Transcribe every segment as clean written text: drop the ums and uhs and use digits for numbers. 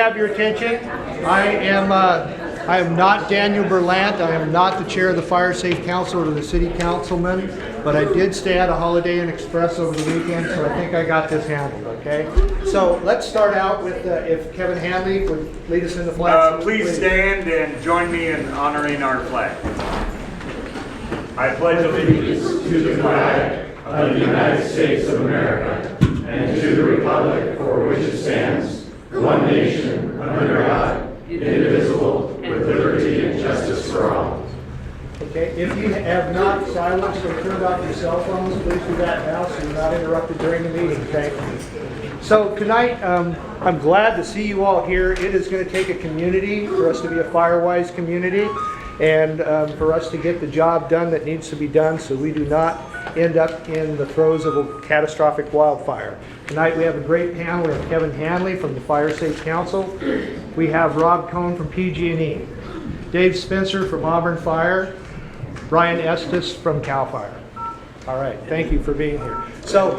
have your attention? I am not Daniel Berlant. I am not the chair of the Fire Safe Council or the city councilman, but I did stay at a Holiday Inn Express over the weekend, so I think I got this handled, okay? So let's start out with, if Kevin Hanley would lead us in the flag. Please stand and join me in honoring our flag. I pledge allegiance to the flag of the United States of America and to the republic for which it stands, one nation, under God, indivisible, with liberty and justice for all. Okay, if you have not silenced or turned off your cell phones, please do that now so you're not interrupted during the meeting, okay? So tonight, I'm glad to see you all here. It is going to take a community for us to be a fire-wise community and for us to get the job done that needs to be done so we do not end up in the throes of a catastrophic wildfire. Tonight we have a great panel. We have Kevin Hanley from the Fire Safe Council. We have Rob Cohn from PG&E, Dave Spencer from Auburn Fire, Brian Estes from CAL FIRE. All right, thank you for being here. So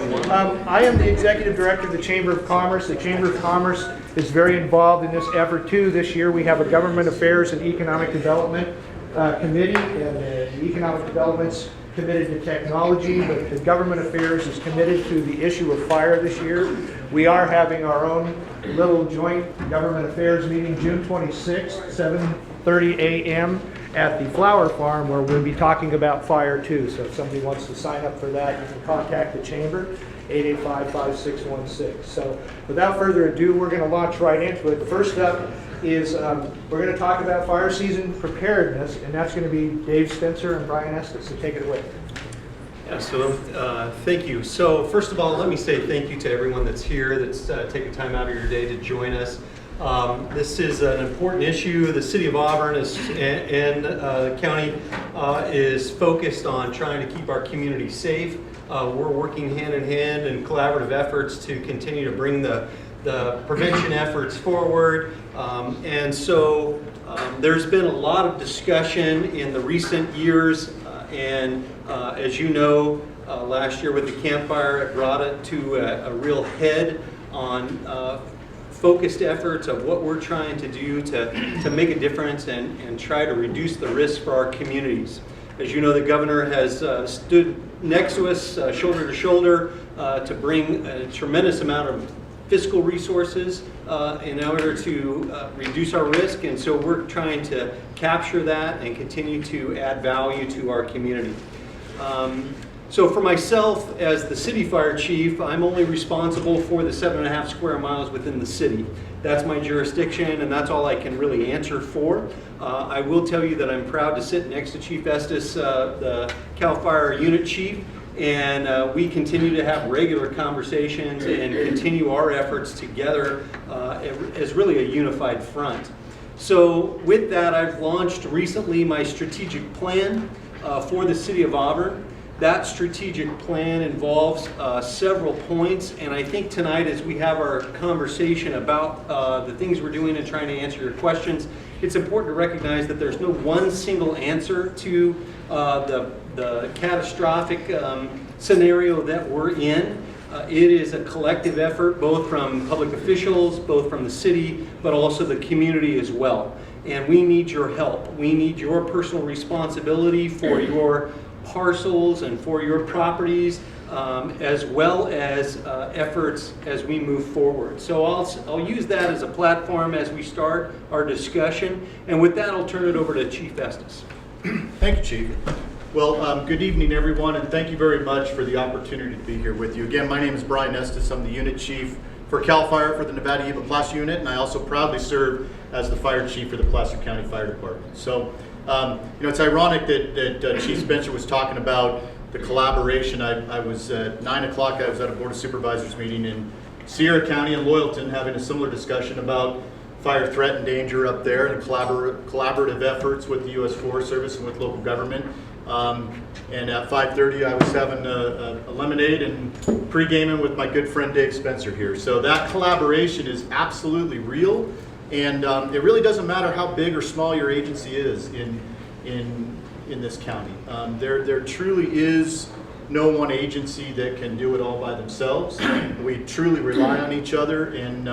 I am the Executive Director of the Chamber of Commerce. The Chamber of Commerce is very involved in this effort too. This year we have a Government Affairs and Economic Development Committee, and the Economic Development's committed to technology, but the Government Affairs is committed to the issue of fire this year. We are having our own little joint Government Affairs meeting June 26th, 7:30 a.m. at the Flower Farm, where we'll be talking about fire too. So if somebody wants to sign up for that, you can contact the Chamber, 885-5616. So without further ado, we're going to launch right into it. First up is we're going to talk about fire season preparedness, and that's going to be Dave Spencer and Brian Estes. So take it away. Yeah, so thank you. So first of all, let me say thank you to everyone that's here, that's taking time out of your day to join us. This is an important issue. The City of Auburn and the county is focused on trying to keep our community safe. We're working hand in hand in collaborative efforts to continue to bring the prevention efforts forward. And so there's been a lot of discussion in the recent years, and as you know, last year with the campfire, it brought it to a real head on focused efforts of what we're trying to do to make a difference and try to reduce the risk for our communities. As you know, the governor has stood next to us, shoulder to shoulder, to bring a tremendous amount of fiscal resources in order to reduce our risk, and so we're trying to capture that and continue to add value to our community. So for myself, as the city fire chief, I'm only responsible for the 7.5 square miles within the city. That's my jurisdiction, and that's all I can really answer for. I will tell you that I'm proud to sit next to Chief Estes, the CAL FIRE unit chief, and we continue to have regular conversations and continue our efforts together as really a unified front. So with that, I've launched recently my strategic plan for the City of Auburn. That strategic plan involves several points, and I think tonight as we have our conversation about the things we're doing and trying to answer your questions, it's important to recognize that there's no one single answer to the catastrophic scenario that we're in. It is a collective effort, both from public officials, both from the city, but also the community as well. And we need your help. We need your personal responsibility for your parcels and for your properties, as well as efforts as we move forward. So I'll use that as a platform as we start our discussion. And with that, I'll turn it over to Chief Estes. Thank you, Chief. Well, good evening, everyone, and thank you very much for the opportunity to be here with you. Again, my name is Brian Estes. I'm the unit chief for CAL FIRE for the Nevada-Yuba Placer Unit, and I also proudly serve as the fire chief for the Placer County Fire Department. So, it's ironic that Chief Spencer was talking about the collaboration. I was at 9 o'clock, I was at a Board of Supervisors meeting in Sierra County in Loyalton having a similar discussion about fire threat and danger up there and collaborative efforts with the U.S. Forest Service and with local government. And at 5:30 I was having a lemonade and pre-gaming with my good friend Dave Spencer here. So that collaboration is absolutely real, and it really doesn't matter how big or small your agency is in this county. There truly is no one agency that can do it all by themselves. We truly rely on each other, and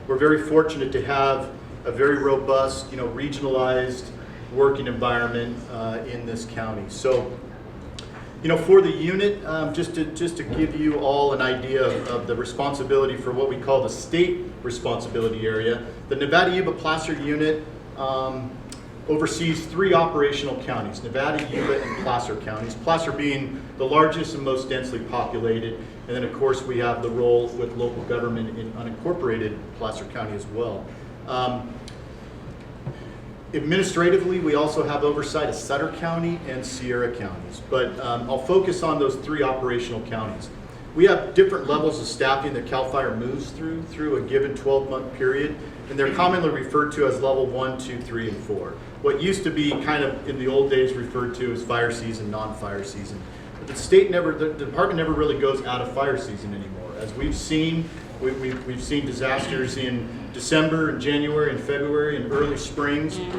we're very fortunate to have a very robust, regionalized working environment in this county. So, for the unit, just to give you all an idea of the responsibility for what we call the state responsibility area, the Nevada-Yuba Placer unit oversees 3 operational counties, Nevada, Yuba, and Placer counties, Placer being the largest and most densely populated. And then, of course, we have the role with local government in unincorporated Placer County as well. Administratively, we also have oversight of Sutter County and Sierra counties, but I'll focus on those 3 operational counties. We have different levels of staffing that CAL FIRE moves through a given 12-month period, and they're commonly referred to as level 1, 2, 3, and 4. What used to be kind of in the old days referred to as fire season, non-fire season. But the department never really goes out of fire season anymore. As we've seen, we've seen disasters in December and January and February and early springs, and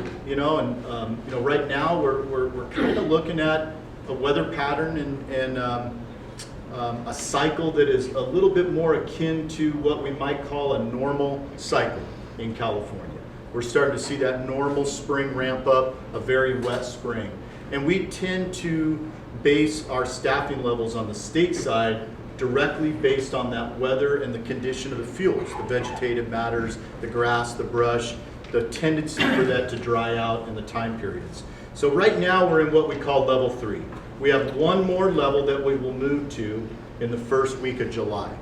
right now we're kind of looking at a weather pattern and a cycle that is a little bit more akin to what we might call a normal cycle in California. We're starting to see that normal spring ramp up, a very wet spring. And we tend to base our staffing levels on the state side directly based on that weather and the condition of the fuels, the vegetative matters, the grass, the brush, the tendency for that to dry out in the time periods. So right now we're in what we call level 3. We have one more level that we will move to in the first week of July.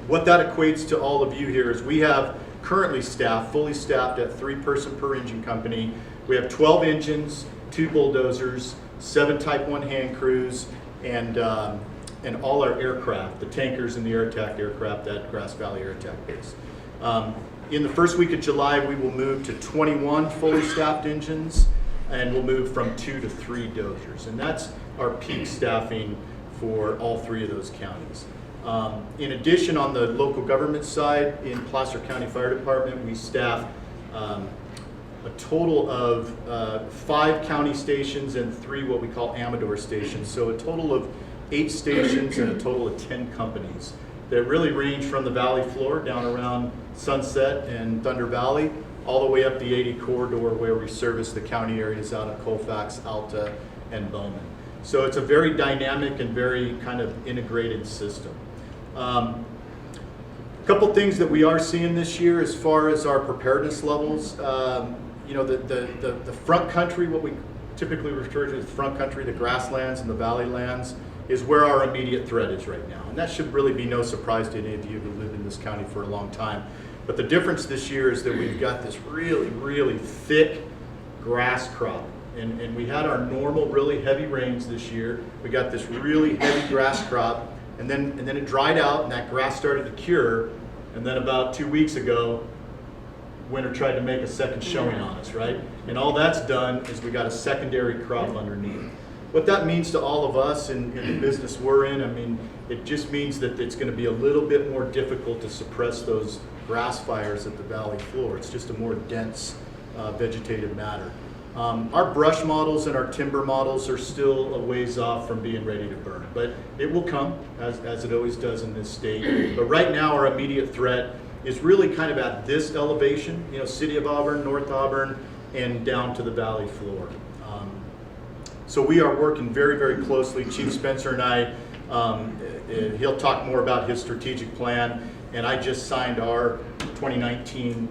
What that equates to all of you here is we have currently fully staffed at 3-person per engine company. We have 12 engines, 2 bulldozers, 7 Type 1 hand crews, and all our aircraft, the tankers and the air attack aircraft at Grass Valley Air Attack Base. In the first week of July, we will move to 21 fully staffed engines, and we'll move from 2 to 3 dozers. And that's our peak staffing for all 3 of those counties. In addition, on the local government side, in Placer County Fire Department, we staff a total of 5 county stations and 3 what we call Amador stations. So a total of 8 stations and a total of 10 companies that really range from the valley floor down around Sunset and Thunder Valley all the way up the 80 corridor where we service the county areas out of Colfax, Alta, and Bowman. So it's a very dynamic and very kind of integrated system. A couple things that we are seeing this year as far as our preparedness levels. The front country, what we typically refer to as front country, the grasslands and the valley lands, is where our immediate threat is right now. And that should really be no surprise to any of you who lived in this county for a long time. But the difference this year is that we've got this really, really thick grass crop. And we had our normal really heavy rains this year. We got this really heavy grass crop, and then it dried out and that grass started to cure. And then about 2 weeks ago, winter tried to make a second showing on us, right? And all that's done is we got a secondary crop underneath. What that means to all of us in the business we're in, I mean, it just means that it's going to be a little bit more difficult to suppress those grass fires at the valley floor. It's just a more dense vegetative matter. Our brush models and our timber models are still a ways off from being ready to burn, but it will come, as it always does in this state. But right now, our immediate threat is really kind of at this elevation, City of Auburn, North Auburn, and down to the valley floor. So we are working very, very closely. Chief Spencer and I, he'll talk more about his strategic plan, and I just signed our 2019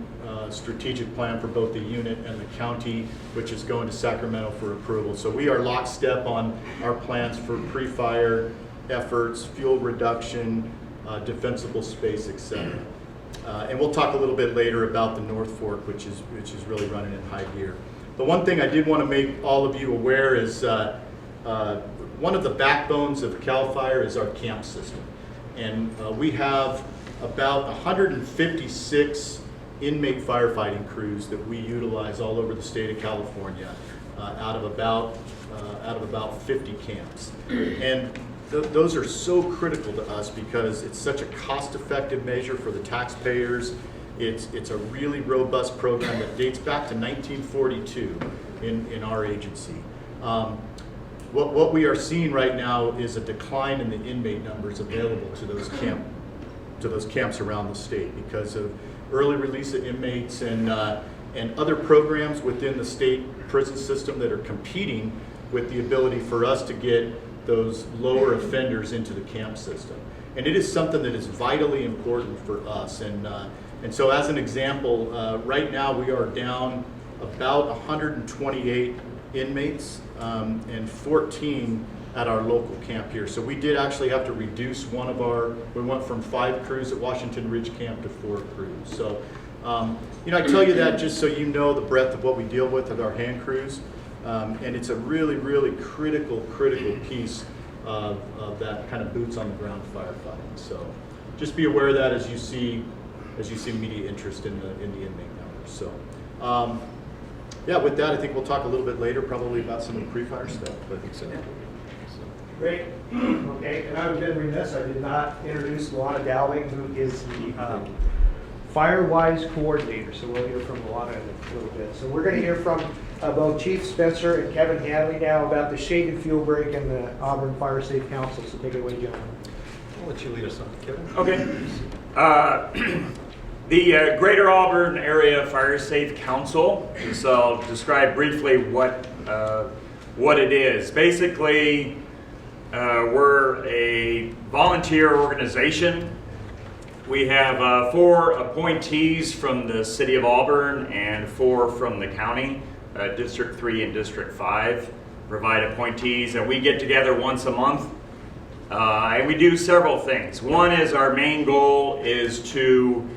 strategic plan for both the unit and the county, which is going to Sacramento for approval. So we are lockstep on our plans for pre-fire efforts, fuel reduction, defensible space, etc. And we'll talk a little bit later about the North Fork, which is really running in high gear. The one thing I did want to make all of you aware is one of the backbones of CAL FIRE is our camp system. And we have about 156 inmate firefighting crews that we utilize all over the state of California out of about 50 camps. And those are so critical to us because it's such a cost-effective measure for the taxpayers. It's a really robust program that dates back to 1942 in our agency. What we are seeing right now is a decline in the inmate numbers available to those camps around the state because of early release of inmates and other programs within the state prison system that are competing with the ability for us to get those lower offenders into the camp system. And it is something that is vitally important for us. And so as an example, right now we are down about 128 inmates and 14 at our local camp here. So we did actually have to reduce we went from 5 crews at Washington Ridge Camp to 4 crews. So, I tell you that just so you know the breadth of what we deal with our hand crews. And it's a really, really critical piece of that kind of boots on the ground firefighting. So just be aware of that as you see media interest in the inmate numbers. So yeah, with that, I think we'll talk a little bit later probably about some of the pre-fire stuff. But Great. Okay, and I would have been remiss, I did not introduce Luana Dowling, who is the FireWise coordinator. So we'll hear from Luana in a little bit. So we're going to hear from both Chief Spencer and Kevin Hadley now about the shaded fuel break and the Auburn Fire Safe Council. So take it away, gentlemen. I'll let you lead us on, Kevin. Okay. The Greater Auburn Area Fire Safe Council. So I'll describe briefly what it is. Basically, we're a volunteer organization. We have 4 appointees from the City of Auburn and 4 from the county, District 3 and District 5 provide appointees, and we get together once a month. And we do several things. One is our main goal is to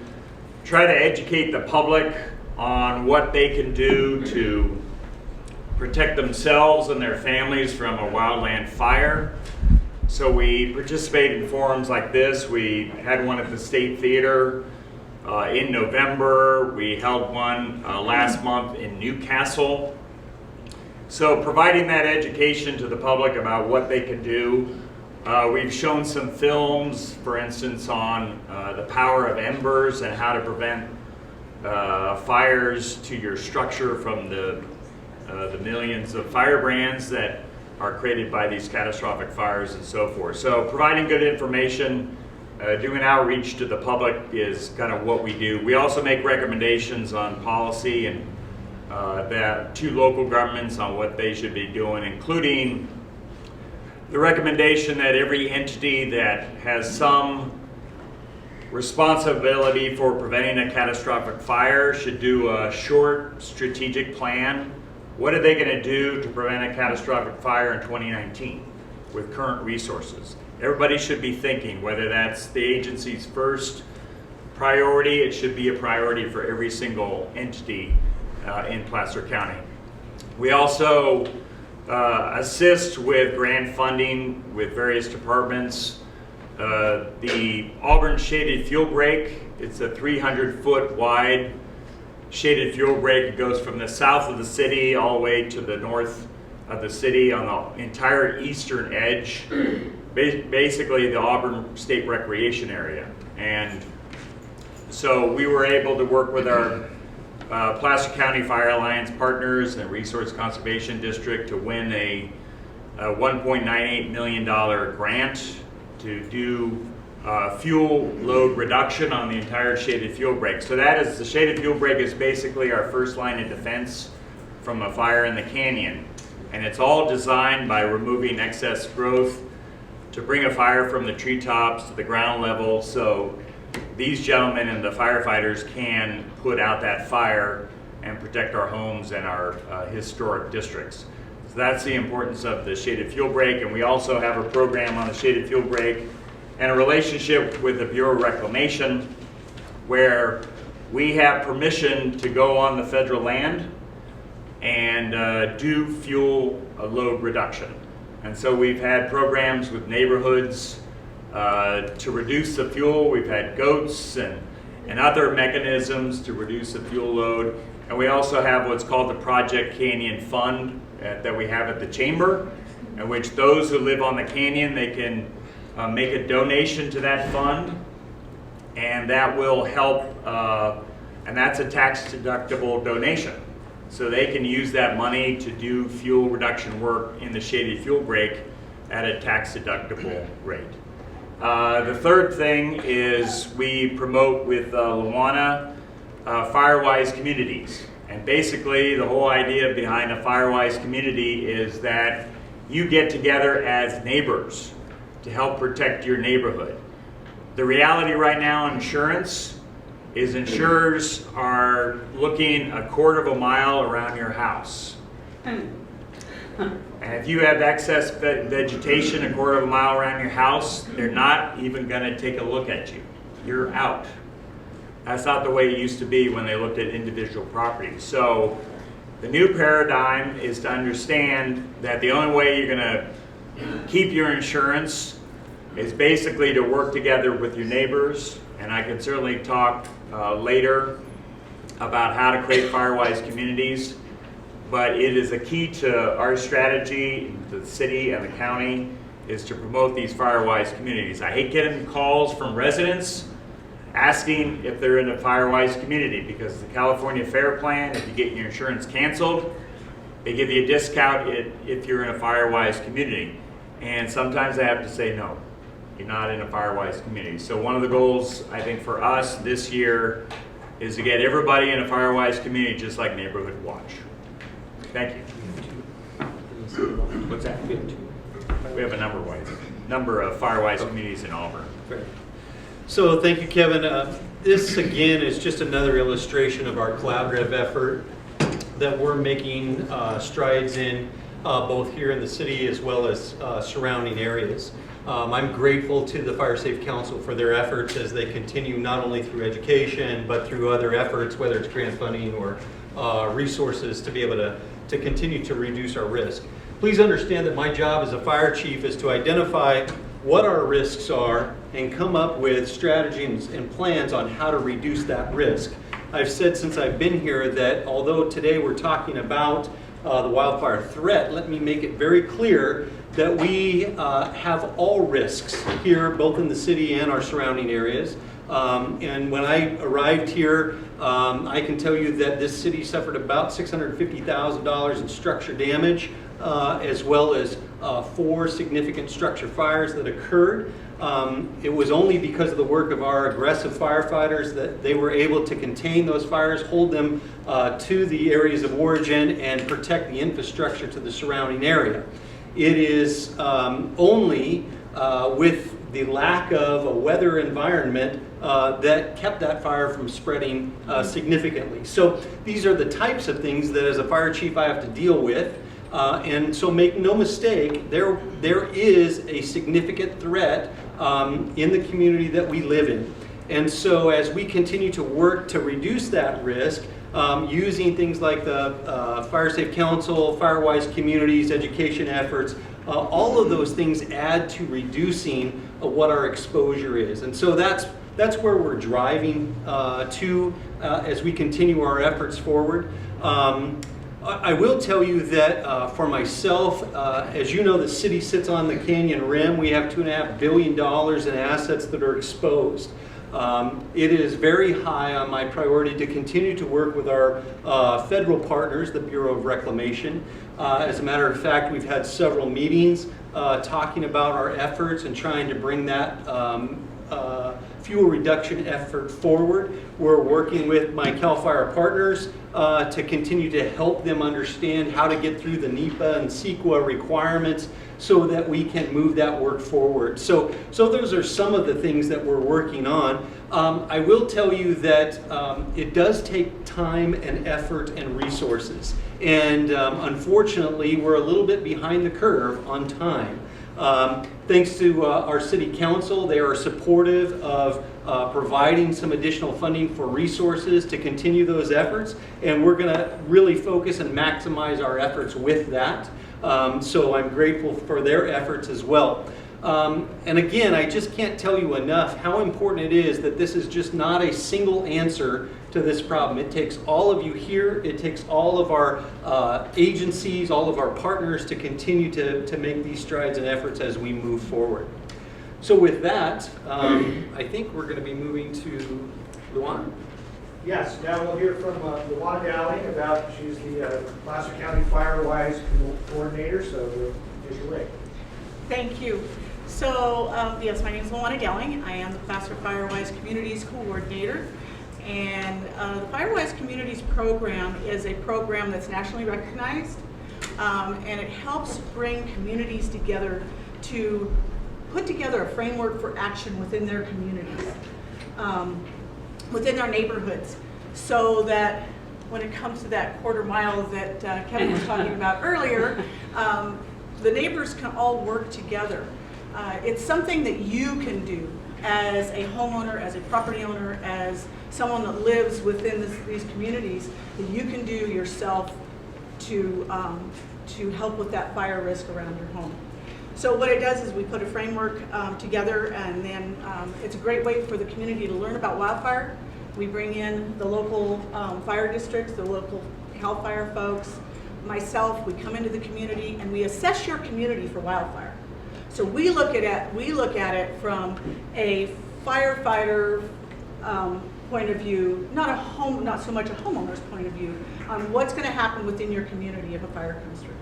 try to educate the public on what they can do to protect themselves and their families from a wildland fire. So we participate in forums like this. We had one at the State Theater in November. We held one last month in Newcastle. So providing that education to the public about what they can do. We've shown some films, for instance, on the power of embers and how to prevent fires to your structure from the millions of firebrands that are created by these catastrophic fires and so forth. So providing good information, doing outreach to the public is kind of what we do. We also make recommendations on policy and to local governments on what they should be doing, including the recommendation that every entity that has some responsibility for preventing a catastrophic fire should do a short strategic plan. What are they going to do to prevent a catastrophic fire in 2019 with current resources? Everybody should be thinking, whether that's the agency's first priority, it should be a priority for every single entity in Placer County. We also assist with grant funding with various departments. The Auburn Shaded Fuel Break, it's a 300-foot wide shaded fuel break. It goes from the south of the city all the way to the north of the city on the entire eastern edge, basically the Auburn State Recreation Area. And so we were able to work with our Placer County Fire Alliance partners and Resource Conservation District to win a $1.98 million grant to do fuel load reduction on the entire shaded fuel break. So the shaded fuel break is basically our first line of defense from a fire in the canyon. And it's all designed by removing excess growth to bring a fire from the treetops to the ground level, so these gentlemen and the firefighters can put out that fire and protect our homes and our historic districts. So that's the importance of the shaded fuel break. And we also have a program on the shaded fuel break and a relationship with the Bureau of Reclamation where we have permission to go on the federal land and do fuel load reduction. And so we've had programs with neighborhoods to reduce the fuel. We've had goats and other mechanisms to reduce the fuel load. And we also have what's called the Project Canyon Fund that we have at the chamber, in which those who live on the canyon, they can make a donation to that fund, and that will help, and that's a tax-deductible donation. So they can use that money to do fuel reduction work in the shaded fuel break at a tax-deductible rate. The third thing is we promote with Luana Firewise communities. And basically, the whole idea behind a Firewise community is that you get together as neighbors to help protect your neighborhood. The reality right now in insurance is insurers are looking a quarter of a mile around your house. And if you have excess vegetation a quarter of a mile around your house, they're not even going to take a look at you. You're out. That's not the way it used to be when they looked at individual properties. So the new paradigm is to understand that the only way you're going to keep your insurance is basically to work together with your neighbors. And I can certainly talk later about how to create Firewise communities. But it is a key to our strategy, the city and the county, is to promote these Firewise communities. I hate getting calls from residents asking if they're in a Firewise community, because the California Fair Plan, if you get your insurance canceled, they give you a discount if you're in a Firewise community. And sometimes I have to say no, you're not in a Firewise community. So one of the goals, I think, for us this year is to get everybody in a Firewise community, just like Neighborhood Watch. Thank you. What's that? We have a number of Firewise communities in Auburn. So thank you, Kevin. This again is just another illustration of our Cloud Rev effort that we're making strides in both here in the city as well as surrounding areas. I'm grateful to the Fire Safe Council for their efforts as they continue not only through education but through other efforts, whether it's grant funding or resources, to be able to continue to reduce our risk. Please understand that my job as a fire chief is to identify what our risks are and come up with strategies and plans on how to reduce that risk. I've said since I've been here that although today we're talking about the wildfire threat, let me make it very clear that we have all risks here, both in the city and our surrounding areas. And when I arrived here, I can tell you that this city suffered about $650,000 in structure damage, as well as 4 significant structure fires that occurred. It was only because of the work of our aggressive firefighters that they were able to contain those fires, hold them to the areas of origin, and protect the infrastructure to the surrounding area. It is only with the lack of a weather environment that kept that fire from spreading significantly. So these are the types of things that as a fire chief I have to deal with. And so make no mistake, there is a significant threat in the community that we live in. And so as we continue to work to reduce that risk, using things like the Fire Safe Council, Firewise communities, education efforts, all of those things add to reducing what our exposure is. And so that's where we're driving to as we continue our efforts forward. I will tell you that for myself, as you know, the city sits on the canyon rim. We have $2.5 billion in assets that are exposed. It is very high on my priority to continue to work with our federal partners, the Bureau of Reclamation. As a matter of fact, we've had several meetings talking about our efforts and trying to bring that fuel reduction effort forward. We're working with my CAL FIRE partners to continue to help them understand how to get through the NEPA and CEQA requirements so that we can move that work forward. So those are some of the things that we're working on. I will tell you that it does take time and effort and resources. And unfortunately, we're a little bit behind the curve on time. Thanks to our city council, they are supportive of providing some additional funding for resources to continue those efforts, and we're going to really focus and maximize our efforts with that. So I'm grateful for their efforts as well. And again, I just can't tell you enough how important it is that this is just not a single answer to this problem. It takes all of you here, it takes all of our agencies, all of our partners to continue to make these strides and efforts as we move forward. So with that, I think we're going to be moving to Luana. Yes, now we'll hear from Luana Dowling about, she's the Placer County Firewise Coordinator, so take it away. Thank you. So, yes, my name is Luana Dowling. I am the Placer Firewise Communities Coordinator. And the Firewise Communities program is a program that's nationally recognized, and it helps bring communities together to put together a framework for action within their communities, within their neighborhoods, so that when it comes to that quarter mile that Kevin was talking about earlier, the neighbors can all work together. It's something that you can do as a homeowner, as a property owner, as someone that lives within these communities, that you can do yourself to help with that fire risk around your home. So what it does is we put a framework together, and then it's a great way for the community to learn about wildfire. We bring in the local fire districts, the local CAL FIRE folks, myself. We come into the community and we assess your community for wildfire. So we look at it from a firefighter point of view, not so much a homeowner's point of view, on what's going to happen within your community if a fire comes through.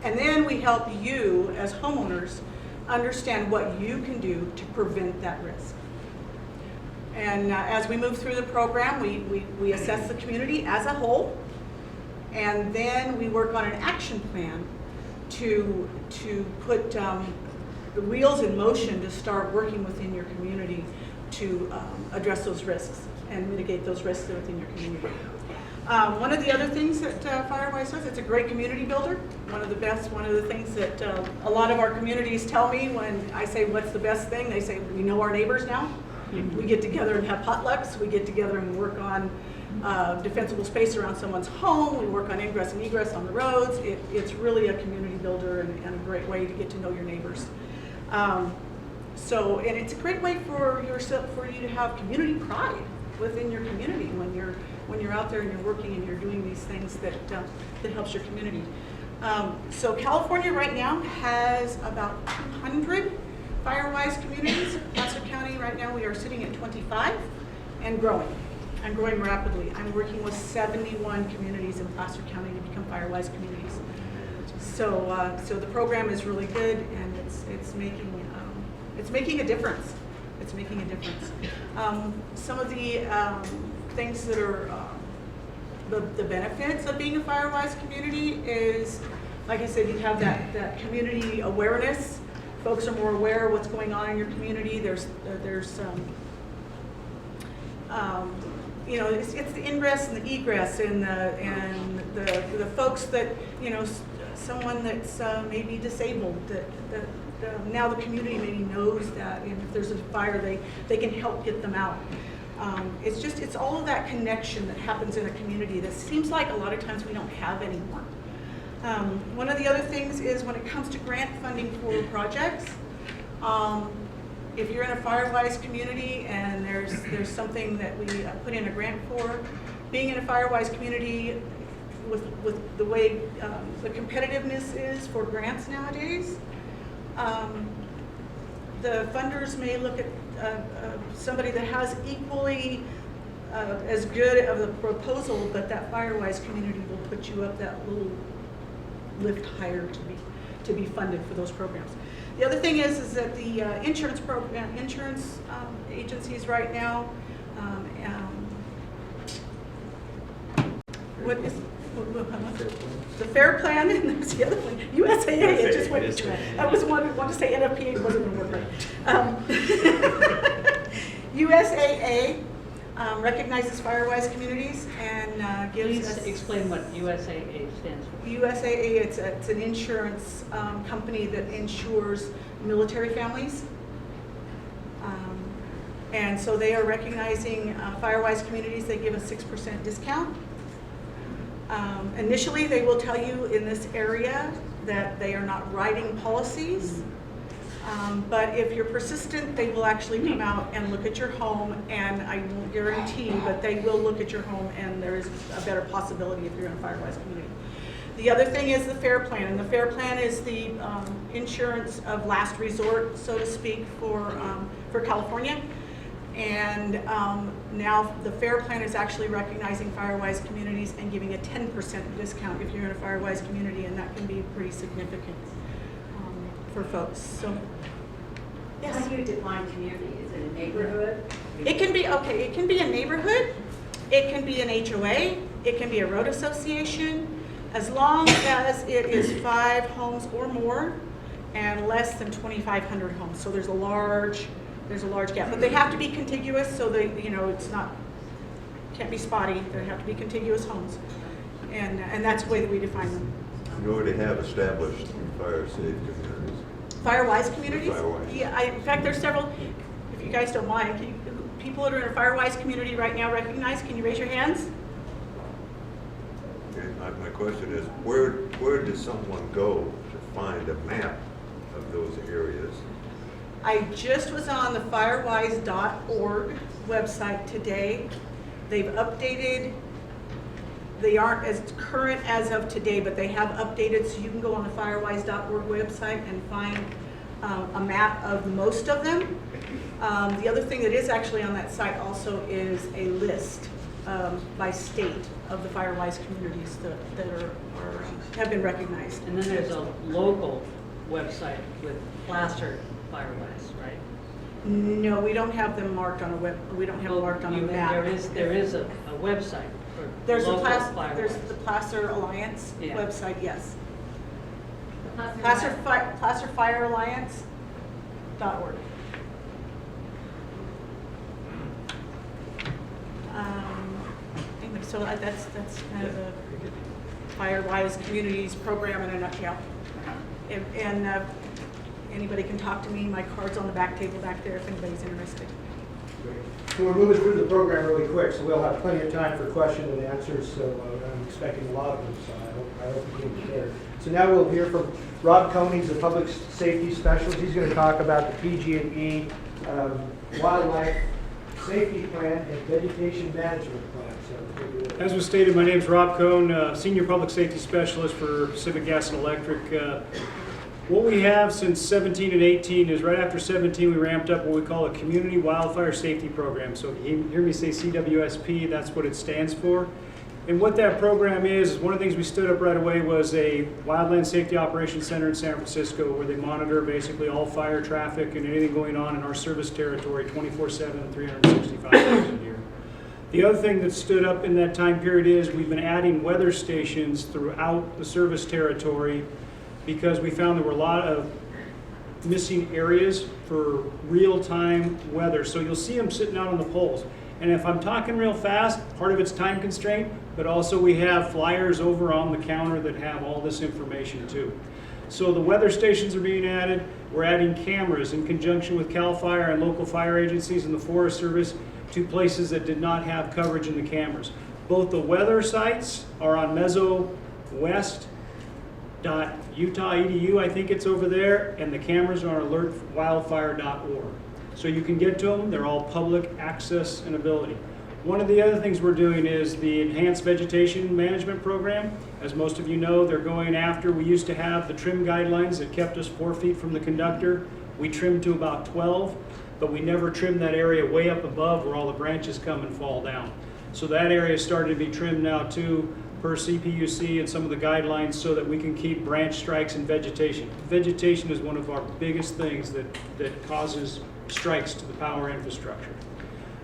And then we help you as homeowners understand what you can do to prevent that risk. And as we move through the program, we assess the community as a whole, and then we work on an action plan to put the wheels in motion to start working within your community to address those risks and mitigate those risks within your community. One of the other things that Firewise does, it's a great community builder. One of the things that a lot of our communities tell me when I say what's the best thing, they say we know our neighbors now. We get together and have potlucks. We get together and work on defensible space around someone's home. We work on ingress and egress on the roads. It's really a community builder and a great way to get to know your neighbors. And it's a great way for you to have community pride within your community when you're out there and you're working and you're doing these things that helps your community. So California right now has about 200 Firewise communities. Placer County right now we are sitting at 25 and growing rapidly. I'm working with 71 communities in Placer County to become Firewise communities. So the program is really good, and it's making a difference. It's making a difference. Some of the things that are the benefits of being a Firewise community is, like I said, you have that community awareness. Folks are more aware of what's going on in your community. There's it's the ingress and the egress and the folks that, someone that's maybe disabled, that now the community maybe knows that, and if there's a fire, they can help get them out. It's all of that connection that happens in a community that seems like a lot of times we don't have anymore. One of the other things is when it comes to grant funding for projects, if you're in a Firewise community and there's something that we put in a grant for, being in a Firewise community with the way the competitiveness is for grants nowadays, the funders may look at somebody that has equally as good of a proposal, but that Firewise community will put you up that little lift higher to be funded for those programs. The other thing is that the insurance agencies right now, the FAIR Plan, and there's the other one, USAA. It just went. I was wanted to say NFPA, it wasn't going to work right. USAA recognizes Firewise communities and gives us. Explain what USAA stands for. USAA, it's an insurance company that insures military families. And so they are recognizing Firewise communities. They give a 6% discount. Initially, they will tell you in this area that they are not writing policies. But if you're persistent, they will actually come out and look at your home, and I won't guarantee, but they will look at your home, and there is a better possibility if you're in a Firewise community. The other thing is the FAIR Plan, and the FAIR Plan is the insurance of last resort, so to speak, for California. And now the FAIR Plan is actually recognizing Firewise communities and giving a 10% discount if you're in a Firewise community, and that can be pretty significant for folks. So, yes. How do you define community? Is it a neighborhood? It can be, okay, it can be a neighborhood. It can be an HOA, it can be a road association, as long as it is 5 homes or more and less than 2,500 homes. So there's a large gap, but they have to be contiguous, so they, it's not, can't be spotty. They have to be contiguous homes, and that's the way that we define them. You already have established fire safe communities. Firewise communities? Firewise. Yeah, in fact, there's several, if you guys don't mind, people that are in a Firewise community right now recognize, can you raise your hands? Okay, my question is, where does someone go to find a map of those areas? I just was on the firewise.org website today. They've updated, they aren't as current as of today, but they have updated, so you can go on the firewise.org website and find a map of most of them. The other thing that is actually on that site also is a list by state of the Firewise communities that have been recognized. And then there's a local website with plastered Firewise, right? No, we don't have them marked on we don't have them marked on a map. There is a website for There's local there's Firewise. the Placer Alliance Yeah. website, yes. Placer PlacerFireAlliance.org. Anyway, so that's kind of the Firewise Communities program in a nutshell. And anybody can talk to me. My card's on the back table back there if anybody's interested. So we're moving through the program really quick, so we'll have plenty of time for questions and answers, so I'm expecting a lot of them, so I hope you can be there. So now we'll hear from Rob Coney, the Public Safety Specialist. He's going to talk about the PG&E Wildlife Safety Plan and Vegetation Management Plan. So, as was stated, my name is Rob Cohn, Senior Public Safety Specialist for Pacific Gas and Electric. What we have since 17 and 18 is right after 17 we ramped up what we call a Community Wildfire Safety Program. So if you hear me say CWSP, that's what it stands for. And what that program is one of the things we stood up right away was a Wildland Safety Operations Center in San Francisco where they monitor basically all fire traffic and anything going on in our service territory 24/7, 365 days a year. The other thing that stood up in that time period is we've been adding weather stations throughout the service territory because we found there were a lot of missing areas for real-time weather. So you'll see them sitting out on the poles. And if I'm talking real fast, part of it's time constraint, but also we have flyers over on the counter that have all this information too. So the weather stations are being added. We're adding cameras in conjunction with CAL FIRE and local fire agencies and the Forest Service to places that did not have coverage in the cameras. Both the weather sites are on mesowest.utah.edu, I think it's over there, and the cameras are on alertwildfire.org. So you can get to them, they're all public access and ability. One of the other things we're doing is the Enhanced Vegetation Management Program. As most of you know, they're going after, we used to have the trim guidelines that kept us 4 feet from the conductor. We trimmed to about 12, but we never trimmed that area way up above where all the branches come and fall down. So that area is starting to be trimmed now too, per CPUC and some of the guidelines so that we can keep branch strikes and vegetation. Vegetation is one of our biggest things that causes strikes to the power infrastructure.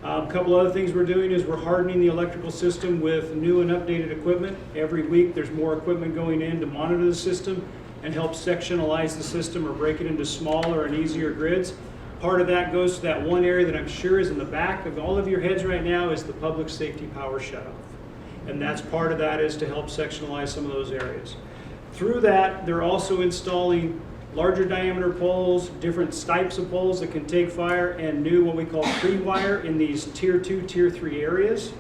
A couple other things we're doing is we're hardening the electrical system with new and updated equipment. Every week there's more equipment going in to monitor the system and help sectionalize the system or break it into smaller and easier grids. Part of that goes to that one area that I'm sure is in the back of all of your heads right now is the public safety power shutoff. And that's part of that is to help sectionalize some of those areas. Through that, they're also installing larger diameter poles, different types of poles that can take fire, and new what we call pre-wire in these tier 2, tier 3 areas.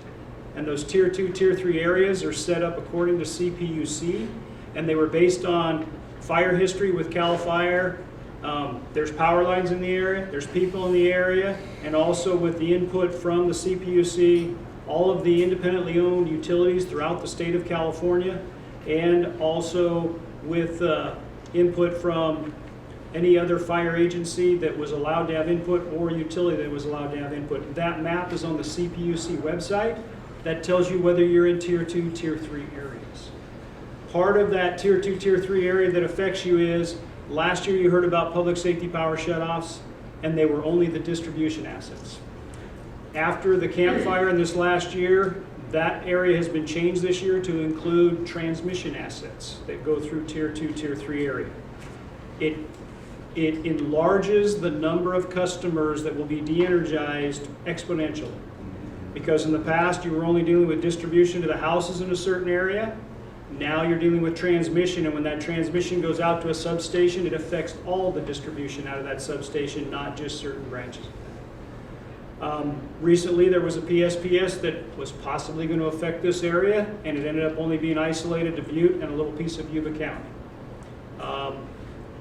And those tier 2, tier 3 areas are set up according to CPUC, and they were based on fire history with CAL FIRE. There's power lines in the area, there's people in the area, and also with the input from the CPUC, all of the independently owned utilities throughout the state of California, and also with input from any other fire agency that was allowed to have input or utility that was allowed to have input. That map is on the CPUC website. That tells you whether you're in tier 2, tier 3 areas. Part of that tier 2, tier 3 area that affects you is, last year you heard about public safety power shutoffs, and they were only the distribution assets. After the campfire in this last year, That area has been changed this year to include transmission assets that go through Tier 2, Tier 3 area. It enlarges the number of customers that will be de-energized exponentially. Because in the past, you were only dealing with distribution to the houses in a certain area. Now you're dealing with transmission, and when that transmission goes out to a substation, it affects all the distribution out of that substation, not just certain branches. Recently, there was a PSPS that was possibly going to affect this area, and it ended up only being isolated to Butte and a little piece of Yuba County.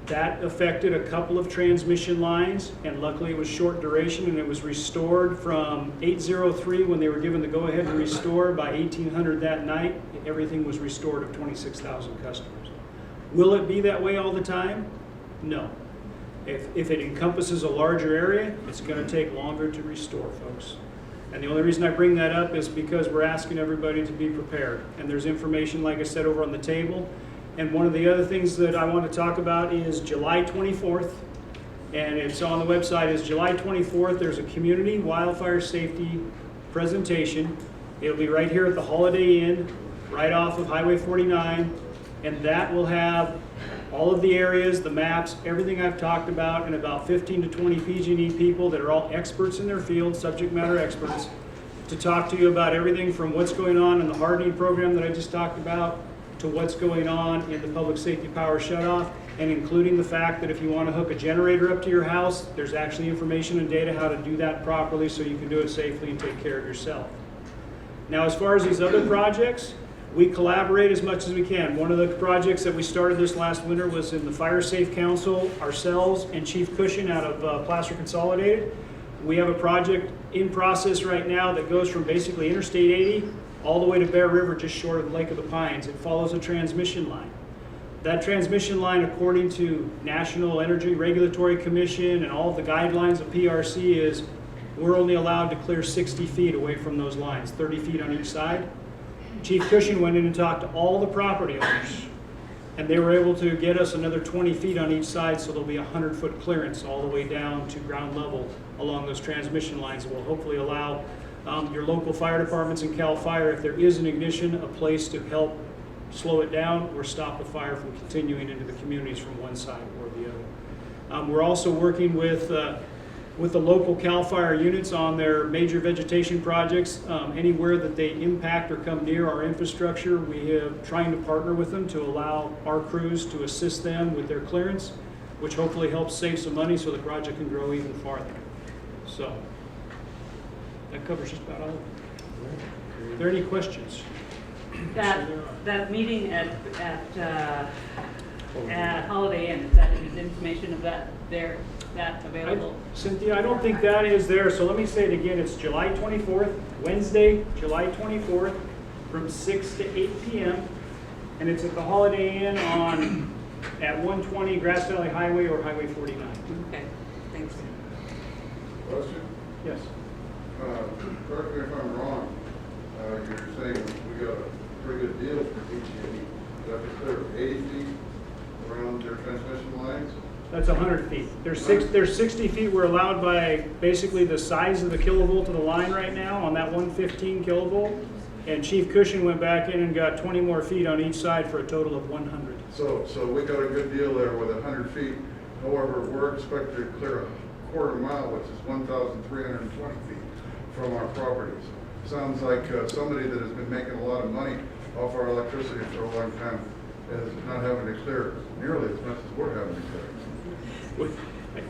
That affected a couple of transmission lines, and luckily it was short duration, and it was restored from 803 when they were given the go-ahead to restore. By 1800 that night, everything was restored of 26,000 customers. Will it be that way all the time? No. If it encompasses a larger area, it's going to take longer to restore, folks. And the only reason I bring that up is because we're asking everybody to be prepared. And there's information, like I said, over on the table. And one of the other things that I want to talk about is July 24th. And it's on the website, is July 24th. There's a community wildfire safety presentation. It'll be right here at the Holiday Inn, right off of Highway 49. And that will have all of the areas, the maps, everything I've talked about, and about 15 to 20 PG&E people that are all experts in their field, subject matter experts, to talk to you about everything from what's going on in the hardening program that I just talked about, to what's going on in the public safety power shutoff, and including the fact that if you want to hook a generator up to your house, there's actually information and data how to do that properly so you can do it safely and take care of yourself. Now, as far as these other projects, we collaborate as much as we can. One of the projects that we started this last winter was in the Fire Safe Council, ourselves and Chief Cushing out of Placer Consolidated. We have a project in process right now that goes from basically Interstate 80 all the way to Bear River, just short of the Lake of the Pines. It follows a transmission line. That transmission line, according to National Energy Regulatory Commission and all the guidelines of PRC, is we're only allowed to clear 60 feet away from those lines, 30 feet on each side. Chief Cushing went in and talked to all the property owners, and they were able to get us another 20 feet on each side, so there'll be a 100-foot clearance all the way down to ground level along those transmission lines. It will hopefully allow your local fire departments and CAL FIRE, if there is an ignition, a place to help slow it down or stop the fire from continuing into the communities from one side or the other. We're also working with the local CAL FIRE units on their major vegetation projects. Anywhere that they impact or come near our infrastructure, we are trying to partner with them to allow our crews to assist them with their clearance, which hopefully helps save some money so the project can grow even farther. So that covers just about all of it. Are there any questions? That meeting at Holiday Inn, is that information of that there? That available? Cynthia, I don't think that is there, so let me say it again. It's July 24th, Wednesday, July 24th, from 6 to 8 p.m. And it's at the Holiday Inn at 120 Grass Valley Highway or Highway 49. Okay, thanks. Question? Yes. Correct me if I'm wrong, you're saying we got a pretty good deal for PG&E. Is that clear 80 feet around their transmission lines? That's 100 feet. There's 60 feet we're allowed by basically the size of the kilovolt of the line right now on that 115 kilovolt. And Chief Cushing went back in and got 20 more feet on each side for a total of 100. So we got a good deal there with 100 feet. However, we're expected to clear a quarter mile, which is 1,320 feet from our properties. Sounds like somebody that has been making a lot of money off our electricity for a long time is not having to clear nearly as much as we're having to clear.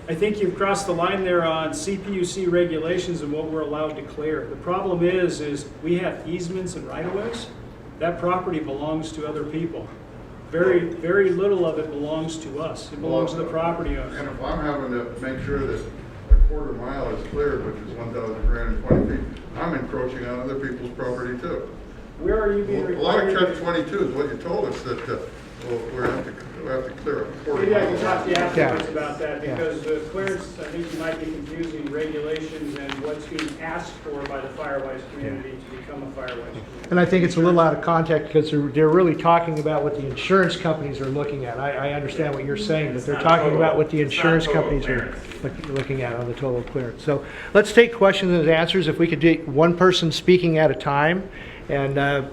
I think you've crossed the line there on CPUC regulations and what we're allowed to clear. The problem is we have easements and right-of-ways. That property belongs to other people. Very, very little of it belongs to us. It belongs to the property owner. And if I'm having to make sure that a quarter mile is cleared, which is 1,320 feet, I'm encroaching on other people's property too. Where are you being A lot required? of catch-22 is what you told us, that we have to clear a quarter Maybe I mile. can talk to you afterwards about that, Yeah. because the clearance, I think you might be confusing regulations and what's being asked for by the Firewise community to become a Firewise community. And I think it's a little out of context because they're really talking about what the insurance companies are looking at. I understand what you're saying, but they're talking about what the insurance companies are looking at on the total clearance. So let's take questions and answers. If we could do one person speaking at a time, And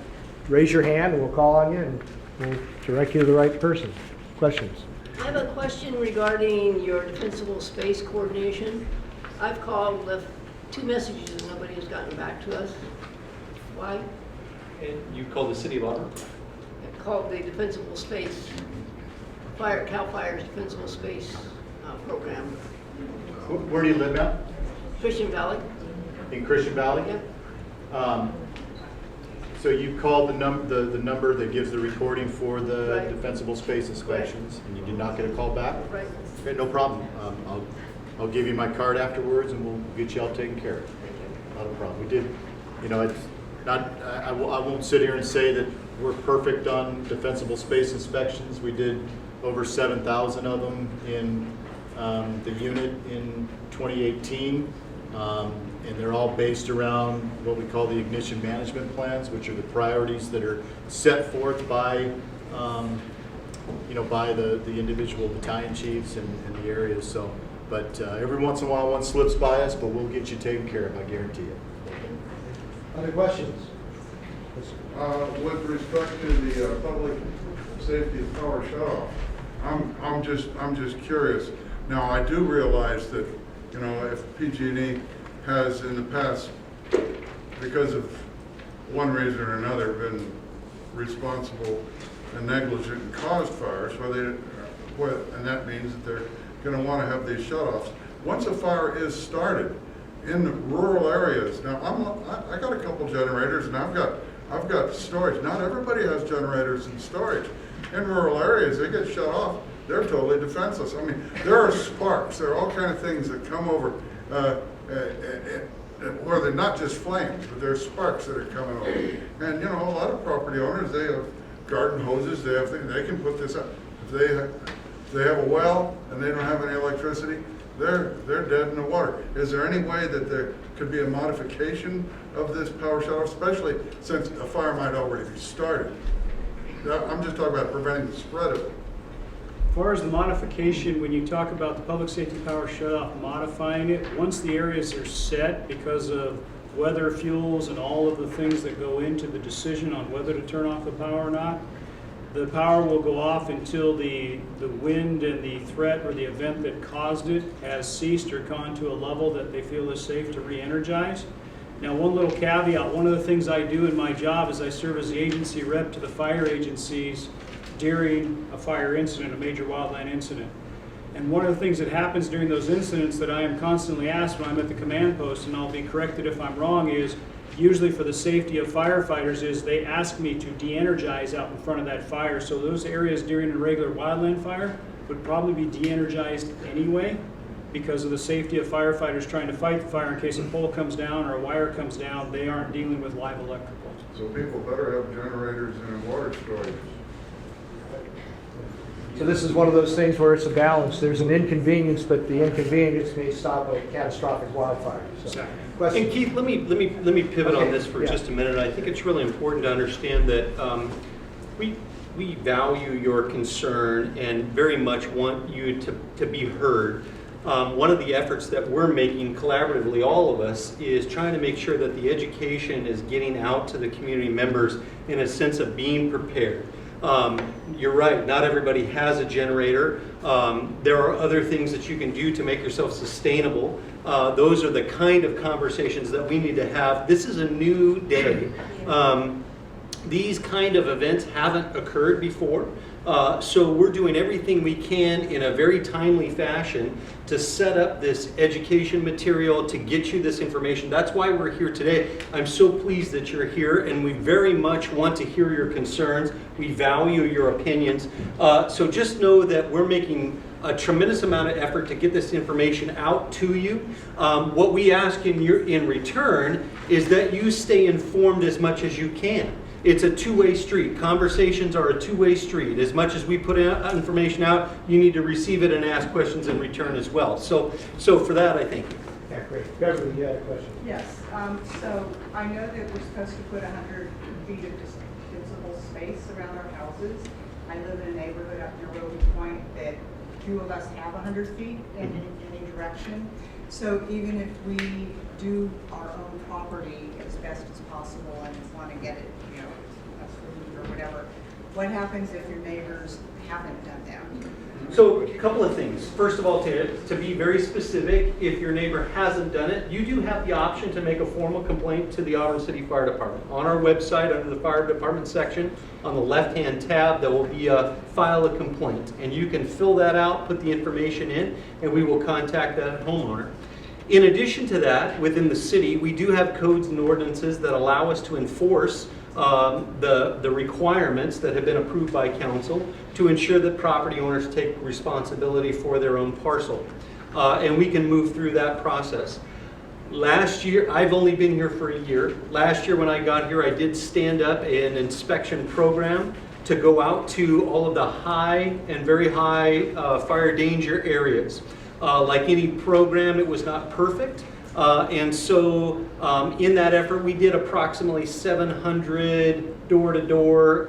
raise your hand and we'll call on you and we'll direct you to the right person. Questions? I have a question regarding your defensible space coordination. I've called, left 2 messages, and nobody has gotten back to us. Why? And you called the City of Auburn? I called the defensible space, CAL FIRE's defensible space program, Where do you live now? Christian Valley. In Christian Valley? Yep. So you called the number that gives the recording for the Right. defensible space inspections, and you did not get a call back? Right. Okay, no problem. I'll give you my card afterwards, and we'll get you all taken care of. Not a problem. We did, it's not. I won't sit here and say that we're perfect on defensible space inspections. We did over 7,000 of them in the unit in 2018. And they're all based around what we call the ignition management plans, which are the priorities that are set forth by, by the individual battalion chiefs and the areas. So, but every once in a while, one slips by us, but we'll get you taken care of. I guarantee you. Other questions? With respect to the public safety of power shutoff, I'm just curious. Now, I do realize that, if PG&E has in the past, because of one reason or another, been responsible and negligent and caused fires, and that means that they're going to want to have these shutoffs. Once a fire is started in rural areas, now I got a couple generators and I've got storage. Not everybody has generators and storage. In rural areas, they get shut off. They're totally defenseless. I mean, there are sparks. There are all kinds of things that come over where they're not just flames, but there's sparks that are coming over. And a lot of property owners, they have garden hoses. They have things. They can put this up. If they have a well and they don't have any electricity, they're dead in the water. Is there any way that there could be a modification of this power shutoff, especially since a fire might already be started? I'm just talking about preventing the spread of it. As far as the modification, when you talk about the public safety power shutoff, modifying it, once the areas are set because of weather, fuels, and all of the things that go into the decision on whether to turn off the power or not, the power will go off until the wind and the threat or the event that caused it has ceased or gone to a level that they feel is safe to re-energize. Now, one little caveat, one of the things I do in my job is I serve as the agency rep to the fire agencies during a fire incident, a major wildland incident. And one of the things that happens during those incidents that I am constantly asked when I'm at the command post, and I'll be corrected if I'm wrong, is usually for the safety of firefighters is they ask me to de-energize out in front of that fire. So those areas during a regular wildland fire would probably be de-energized anyway because of the safety of firefighters trying to fight the fire in case a pole comes down or a wire comes down. They aren't dealing with live electricals. So people better have generators and water storage. So this is one of those things where it's a balance. There's an inconvenience, but the inconvenience may stop a catastrophic wildfire. So, question? And Keith, let me pivot Okay, on this for yeah. just a minute. I think it's really important to understand that we value your concern and very much want you to be heard. One of the efforts that we're making collaboratively, all of us, is trying to make sure that the education is getting out to the community members in a sense of being prepared. You're right, not everybody has a generator. There are other things that you can do to make yourself sustainable. Those are the kind of conversations that we need to have. This is a new day. These kind of events haven't occurred before. So we're doing everything we can in a very timely fashion to set up this education material, to get you this information. That's why we're here today. I'm so pleased that you're here, and we very much want to hear your concerns. We value your opinions. So just know that we're making a tremendous amount of effort to get this information out to you. What we ask in return is that you stay informed as much as you can. It's a two-way street. Conversations are a two-way street. As much as we put information out, you need to receive it and ask questions in return as well. So for that, I thank you. Yeah, great. Beverly, you had a question. Yes, so I know that we're supposed to put 100 feet of defensible space around our houses. I live in a neighborhood up near Roby Point that 2 of us have 100 feet in any direction. So even if we do our own property as best as possible and want to get it, you know, approved or whatever, what happens if your neighbors haven't done that? So a couple of things. First of all, to be very specific, if your neighbor hasn't done it, you do have the option to make a formal complaint to the Auburn City Fire Department. On our website, under the Fire Department section, on the left-hand tab, there will be a file a complaint. And you can fill that out, put the information in, and we will contact that homeowner. In addition to that, within the city, we do have codes and ordinances that allow us to enforce the requirements that have been approved by council to ensure that property owners take responsibility for their own parcel. And we can move through that process. Last year, I've only been here for a year. Last year when I got here, I did stand up an inspection program to go out to all of the high and very high fire danger areas. Like any program, it was not perfect. And so in that effort, we did approximately 700 door-to-door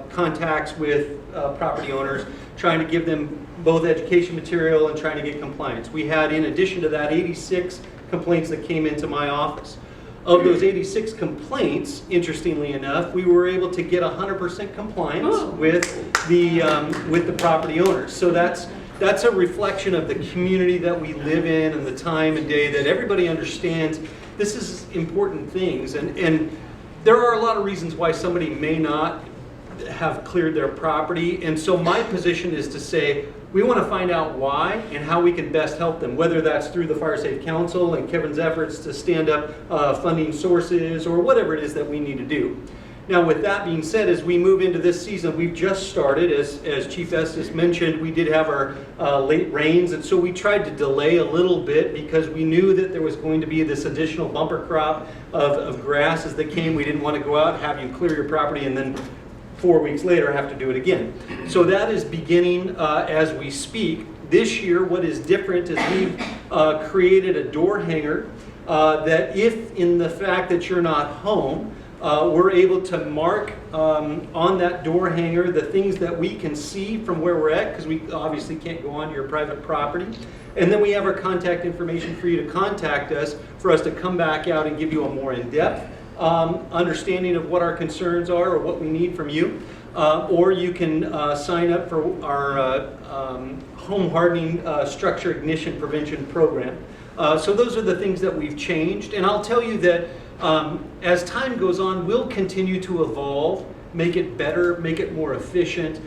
contacts with property owners, trying to give them both education material and trying to get compliance. We had, in addition to that, 86 complaints that came into my office. Of those 86 complaints, interestingly enough, we were able to get 100% compliance with the property owners. So that's a reflection of the community that we live in and the time and day that everybody understands this is important things. And there are a lot of reasons why somebody may not have cleared their property. And so my position is to say, we want to find out why and how we can best help them, whether that's through the Fire Safe Council and Kevin's efforts to stand up funding sources or whatever it is that we need to do. Now, with that being said, as we move into this season, we've just started, as Chief Estes mentioned, we did have our late rains, and so we tried to delay a little bit because we knew that there was going to be this additional bumper crop of grasses that came. We didn't want to go out, have you clear your property, and then 4 weeks later have to do it again. So that is beginning as we speak. This year, what is different is we've created a door hanger that if in the fact that you're not home, we're able to mark on that door hanger the things that we can see from where we're at, because we obviously can't go onto your private property. And then we have our contact information for you to contact us, for us to come back out and give you a more in-depth understanding of what our concerns are or what we need from you. Or you can sign up for our home hardening structure ignition prevention program. So those are the things that we've changed. And I'll tell you that as time goes on, we'll continue to evolve, make it better, make it more efficient.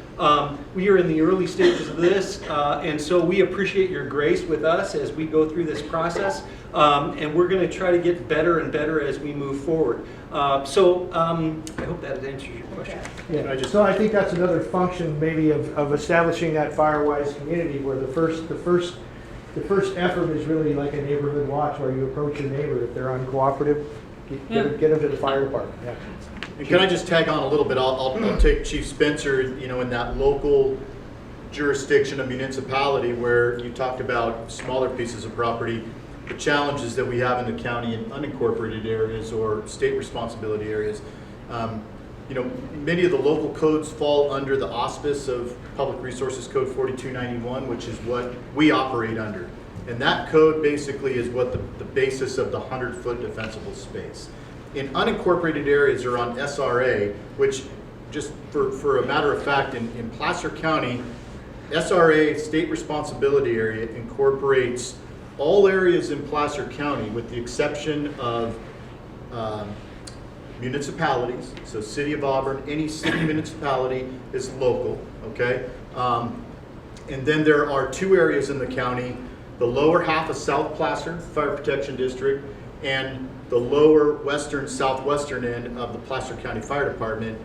We are in the early stages of this, and so we appreciate your grace with us as we go through this process, and we're going to try to get better and better as we move forward. I hope that answers your question. Yeah. So I think that's another function maybe of establishing that Firewise community, where the first effort is really like a neighborhood watch, where you approach your neighbor. If they're uncooperative, get them to the fire department. Yeah. And can I just tag on a little bit? I'll take Chief Spencer, in that local jurisdiction of municipality where you talked about smaller pieces of property, the challenges that we have in the county in unincorporated areas or state responsibility areas. Many of the local codes fall under the auspice of Public Resources Code 4291, which is what we operate under. And that code basically is what the basis of the 100-foot defensible space. In unincorporated areas or on SRA, which just for a matter of fact, in Placer County, SRA, state responsibility area, incorporates all areas in Placer County with the exception of municipalities. So City of Auburn, any city municipality is local, okay? And then there are two areas in the county, the lower half of South Placer Fire Protection District and the lower western, southwestern end of the Placer County Fire Department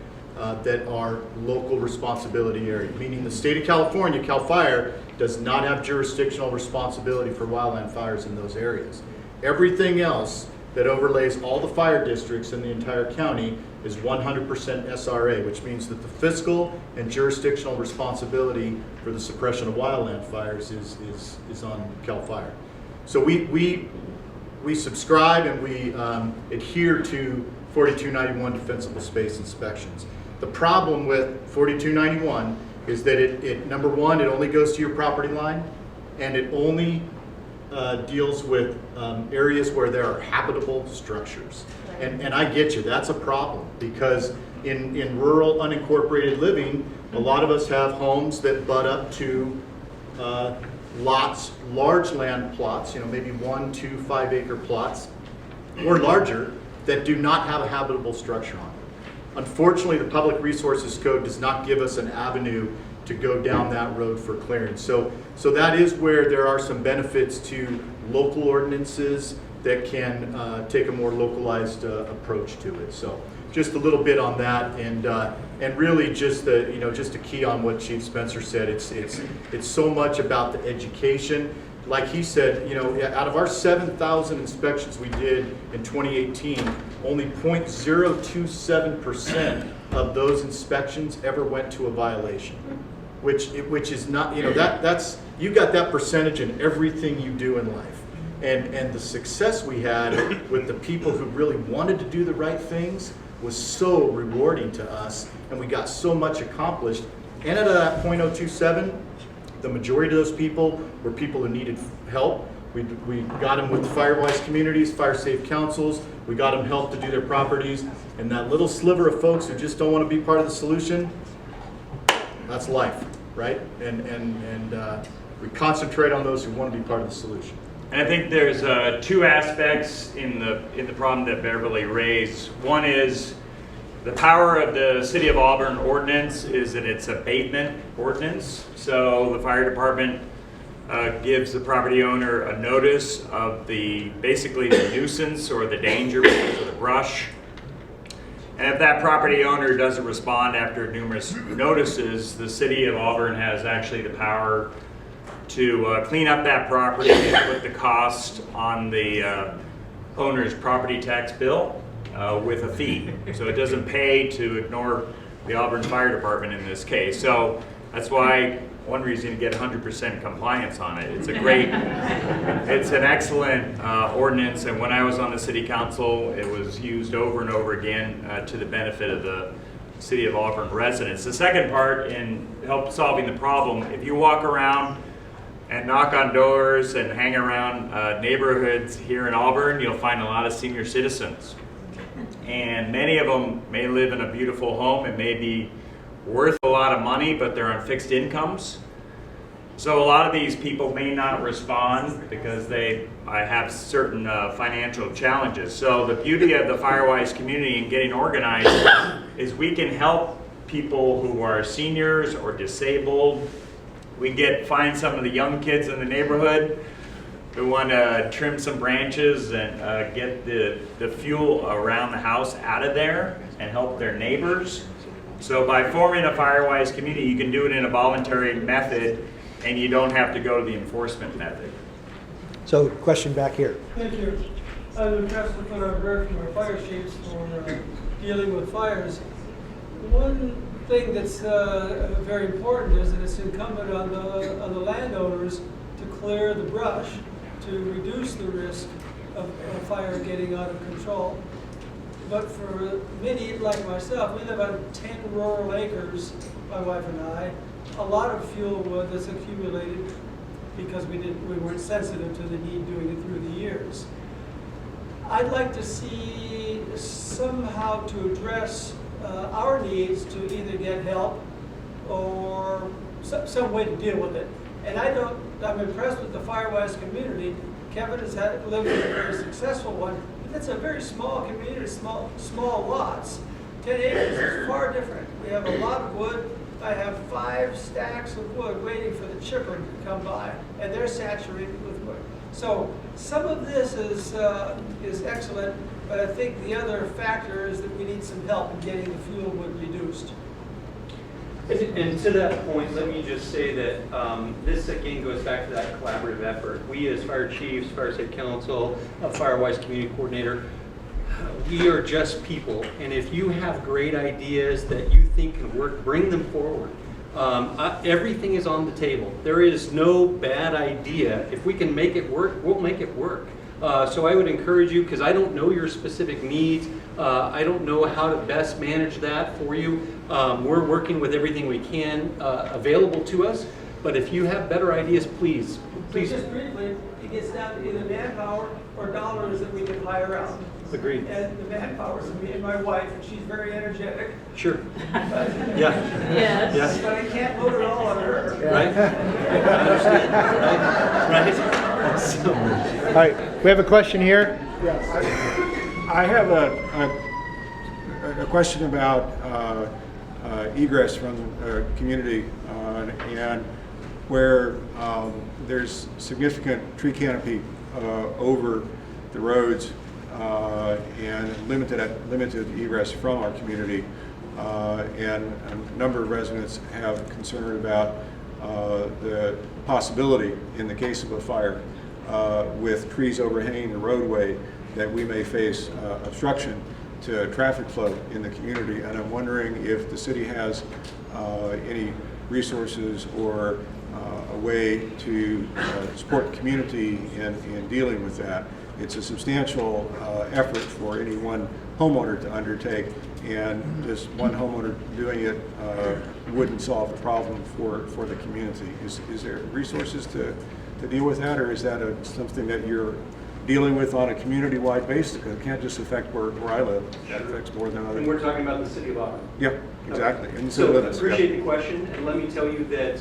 that are local responsibility areas, meaning the state of California, CAL FIRE, does not have jurisdictional responsibility for wildland fires in those areas. Everything else that overlays all the fire districts in the entire county is 100% SRA, which means that the fiscal and jurisdictional responsibility for the suppression of wildland fires is on CAL FIRE. So we subscribe and we adhere to 4291 defensible space inspections. The problem with 4291 is that it number one, it only goes to your property line, and it only deals with areas where there are habitable structures. And I get you, that's a problem, because in rural unincorporated living, a lot of us have homes that butt up to lots, large land plots, maybe 1, 2, 5 acre plots, or larger, that do not have a habitable structure on them. Unfortunately, the Public Resources Code does not give us an avenue to go down that road for clearance. So that is where there are some benefits to local ordinances that can take a more localized approach to it. So just a little bit on that, and really just just to key on what Chief Spencer said. It's so much about the education. Like he said, out of our 7,000 inspections we did in 2018, only 0.027% of those inspections ever went to a violation, which is not, that's, you got that percentage in everything you do in life. And the success we had with the people who really wanted to do the right things was so rewarding to us, and we got so much accomplished. And out of that 0.027, the majority of those people were people who needed help. We got them with Firewise communities, fire safe councils. We got them help to do their properties. And that little sliver of folks who just don't want to be part of the solution, that's life, right? And we concentrate on those who want to be part of the solution. And I think there's two aspects in the problem that Beverly raised. One is the power of the City of Auburn ordinance is that it's abatement ordinance. So the fire department gives the property owner a notice of basically the nuisance or the danger because of the brush. And if that property owner doesn't respond after numerous notices, the City of Auburn has actually the power to clean up that property and put the cost on the owner's property tax bill with a fee. So it doesn't pay to ignore the Auburn Fire Department in this case. So that's why one reason to get 100% compliance on it. It's an excellent ordinance, and when I was on the city council, it was used over and over again to the benefit of the City of Auburn residents. The second part in help solving the problem, if you walk around and knock on doors and hang around neighborhoods here in Auburn, you'll find a lot of senior citizens. And many of them may live in a beautiful home. It may be worth a lot of money, but they're on fixed incomes. So a lot of these people may not respond because I have certain financial challenges. So the beauty of the Firewise community and getting organized is we can help people who are seniors or disabled. We find some of the young kids in the neighborhood who want to trim some branches and get the fuel around the house out of there and help their neighbors. So by forming a Firewise community, you can do it in a voluntary method, and you don't have to go to the enforcement method. So, question back here. Thank you. I'm impressed with what I've heard from our fire chiefs for dealing with fires. One thing that's very important is that it's incumbent on the landowners to clear the brush to reduce the risk of a fire getting out of control. But for many, like myself, we live on 10 rural acres, my wife and I. A lot of fuel wood that's accumulated because we weren't sensitive to the need doing it through the years. I'd like to see somehow to address our needs to either get help or some way to deal with it. And I'm impressed with the Firewise community. Kevin has lived in a very successful one. It's a very small community, small lots. 10 acres is far different. We have a lot of wood. I have 5 stacks of wood waiting for the chipper to come by, and they're saturated with wood. So some of this is excellent, but I think the other factor is that we need some help in getting the fuel wood reduced. And to that point, let me just say that this again goes back to that collaborative effort. We as fire chiefs, fire safe council, a Firewise community coordinator, we are just people. And if you have great ideas that you think can work, bring them forward. Everything is on the table. There is no bad idea. If we can make it work, we'll make it work. So I would encourage you, because I don't know your specific needs. I don't know how to best manage that for you. We're working with everything we can available to us. But if you have better ideas, please. Just briefly, gets down to either manpower or dollars that we can hire out. Agreed. And the manpower is me and my wife, and she's very energetic. Sure. But, Yeah. Yes. Yeah. but I can't load it all on her. Right? I understand. Right? So, All right, we have a question here. I have a question about egress from the community and where there's significant tree canopy over the roads and limited egress from our community. And a number of residents have concern about the possibility, in the case of a fire, with trees overhanging the roadway, that we may face obstruction to traffic flow in the community. And I'm wondering if the city has any resources or a way to support the community in dealing with that. It's a substantial effort for any one homeowner to undertake, and just one homeowner doing it wouldn't solve the problem for the community. Is there resources to deal with that, or is that something that you're dealing with on a community-wide basis? Because it can't just affect where I live. That affects more than others. and we're talking about the City of Auburn. Yep, exactly. Okay. And So limits, appreciate yep. the question, and let me tell you that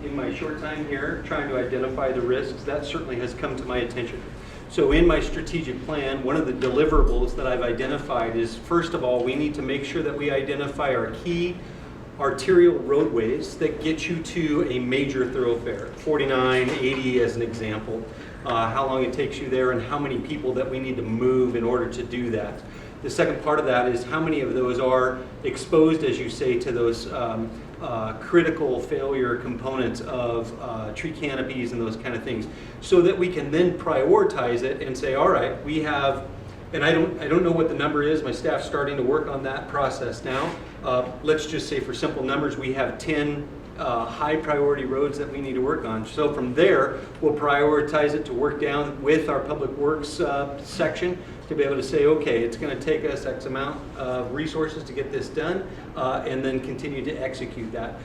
in my short time here, trying to identify the risks, that certainly has come to my attention. So in my strategic plan, one of the deliverables that I've identified is, first of all, we need to make sure that we identify our key arterial roadways that get you to a major thoroughfare, 49, 80 as an example, how long it takes you there and how many people that we need to move in order to do that. The second part of that is how many of those are exposed, as you say, to those critical failure components of tree canopies and those kind of things, so that we can then prioritize it and say, all right, we have, and I don't know what the number is, my staff's starting to work on that process now. Let's just say for simple numbers, we have 10 high priority roads that we need to work on. So from there, we'll prioritize it to work down with our public works section to be able to say, okay, it's going to take us X amount of resources to get this done, and then continue to execute that.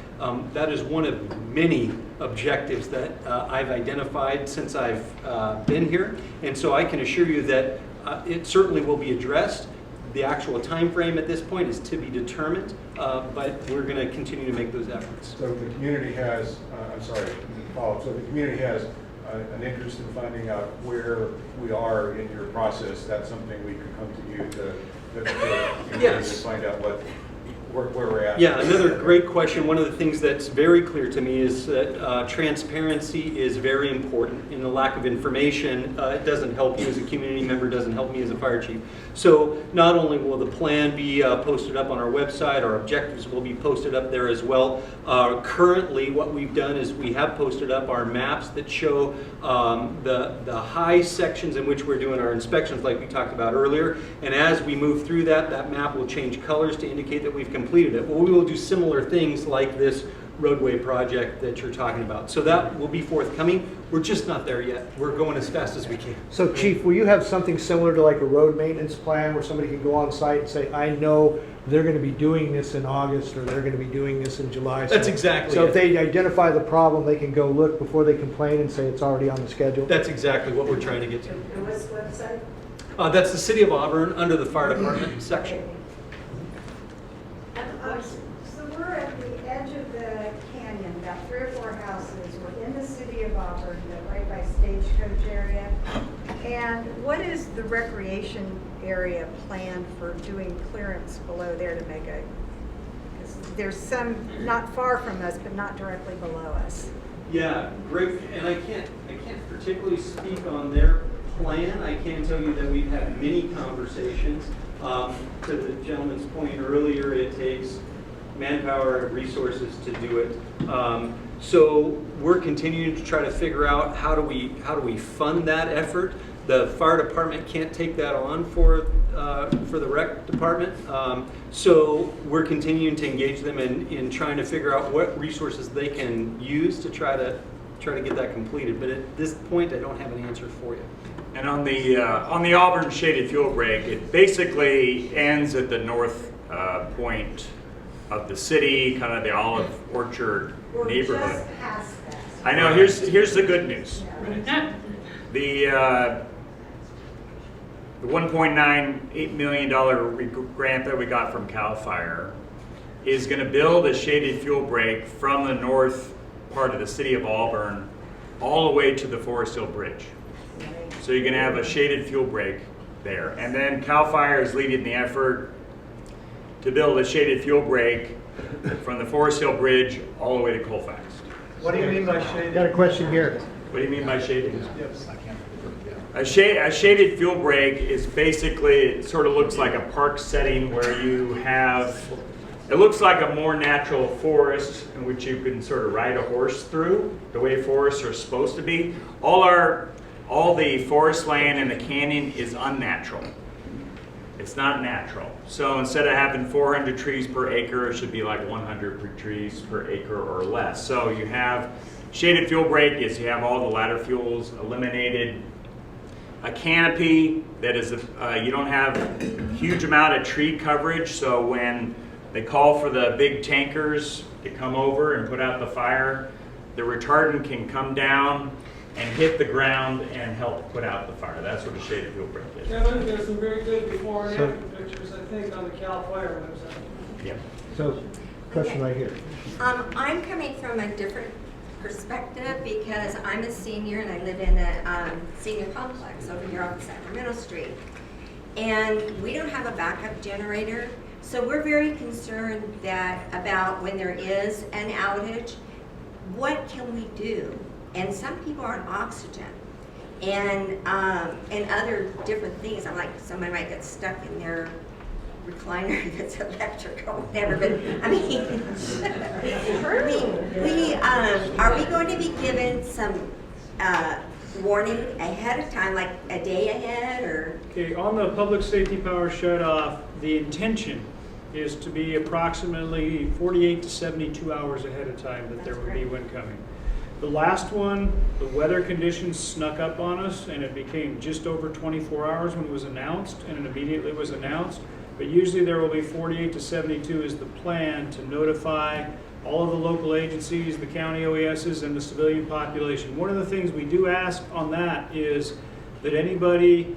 That is one of many objectives that I've identified since I've been here, and so I can assure you that it certainly will be addressed. The actual time frame at this point is to be determined, but we're going to continue to make those efforts. So the community has, so the community has an interest in finding out where we are in your process. That's something we could come to you to Yes. find out where we're at. Yeah, another great question. One of the things that's very clear to me is that transparency is very important. In the lack of information, it doesn't help you as a community member, doesn't help me as a fire chief. So not only will the plan be posted up on our website, our objectives will be posted up there as well. Currently, what we've done is we have posted up our maps that show the high sections in which we're doing our inspections, like we talked about earlier. And as we move through that, that map will change colors to indicate that we've completed it. Well, we will do similar things like this roadway project that you're talking about. So that will be forthcoming. We're just not there yet. We're going as fast as we can. So Chief, will you have something similar to like a road maintenance plan where somebody can go on site and say, I know they're going to be doing this in August or they're going to be doing this in July? That's exactly So it. if they identify the problem, they can go look before they complain and say it's already on the schedule? That's exactly what we're trying to get to. And what's the website? That's the City of Auburn under the fire department section. So we're at the edge of the canyon, about 3 or 4 houses. We're in the City of Auburn, right by Stagecoach area. And what is the recreation area plan for doing clearance below there to make a, 'cause there's some not far from us, but not directly below us. Yeah, great. And I can't particularly speak on their plan. I can tell you that we've had many conversations. To the gentleman's point earlier, it takes manpower and resources to do it. So we're continuing to try to figure out how do we fund that effort. The fire department can't take that on for the rec department. So we're continuing to engage them in trying to figure out what resources they can use to try to get that completed. But at this point, I don't have an answer for you. And on the Auburn Shaded Fuel Break, it basically ends at the north point of the city, kind of the Olive Orchard We're neighborhood. just past that. I know. Here's the good news. Yeah. The $1.98 million grant that we got from CAL FIRE is going to build a shaded fuel break from the north part of the city of Auburn all the way to the Forest Hill Bridge. So you're going to have a shaded fuel break there. And then CAL FIRE is leading the effort to build a shaded fuel break from the Forest Hill Bridge all the way to Colfax. What do you mean by shaded? Got a question here. What do you mean by shaded? A shaded fuel break is basically, it sort of looks like a park setting where you have, it looks like a more natural forest in which you can sort of ride a horse through, the way forests are supposed to be. All the forest land in the canyon is unnatural. It's not natural. So instead of having 400 trees per acre, it should be like 100 trees per acre or less. So you have shaded fuel break is you have all the ladder fuels eliminated. A canopy that is, you don't have huge amount of tree coverage, so when they call for the big tankers to come over and put out the fire, the retardant can come down and hit the ground and help put out the fire. That's what a shaded fuel break is. Kevin, there's some very good before and after pictures, I think, on the CAL FIRE website. Yeah. So, question right here. I'm coming from a different perspective because I'm a senior and I live in a senior complex over here off Sacramento Street. And we don't have a backup generator, so we're very concerned about when there is an outage, what can we do? And some people are on oxygen and other different things. I'm like, somebody might get stuck in their recliner that's electric or whatever, but I mean, are we going to be given some warning ahead of time, like a day ahead, or? Okay, on the public safety power shutoff, the intention is to be approximately 48 to 72 hours ahead of time that there will be wind coming. The last one, the weather conditions snuck up on us and it became just over 24 hours when it was announced, and it immediately was announced. But usually there will be 48 to 72 is the plan to notify all of the local agencies, the county OESs, and the civilian population. One of the things we do ask on that is that anybody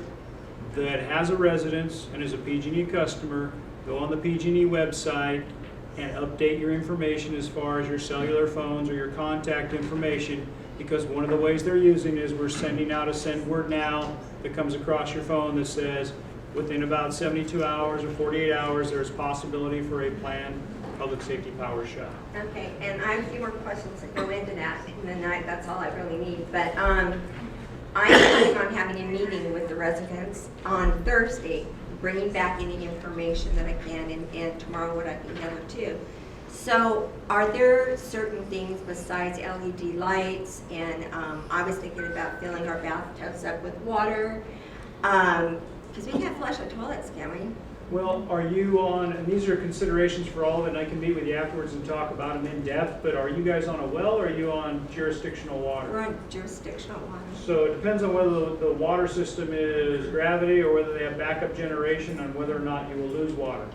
that has a residence and is a PG&E customer, go on the PG&E website and update your information as far as your cellular phones or your contact information, because one of the ways they're using is we're sending out a send word now that comes across your phone that says within about 72 hours or 48 hours there's possibility for a planned public safety power shut. Okay, and I have a few more questions that go into that, and then that's all I really need. But I'm planning on having a meeting with the residents on Thursday, bringing back any information that I can, and tomorrow what I can gather too. So are there certain things besides LED lights, and I was thinking about filling our bathtubs up with water, because we can't flush our toilets, can we? Well, are you on, and these are considerations for all of it, and I can meet with you afterwards and talk about them in depth, but are you guys on a well or are you on jurisdictional water? We're on jurisdictional water. So it depends on whether the water system is gravity or whether they have backup generation, on whether or not you will lose water.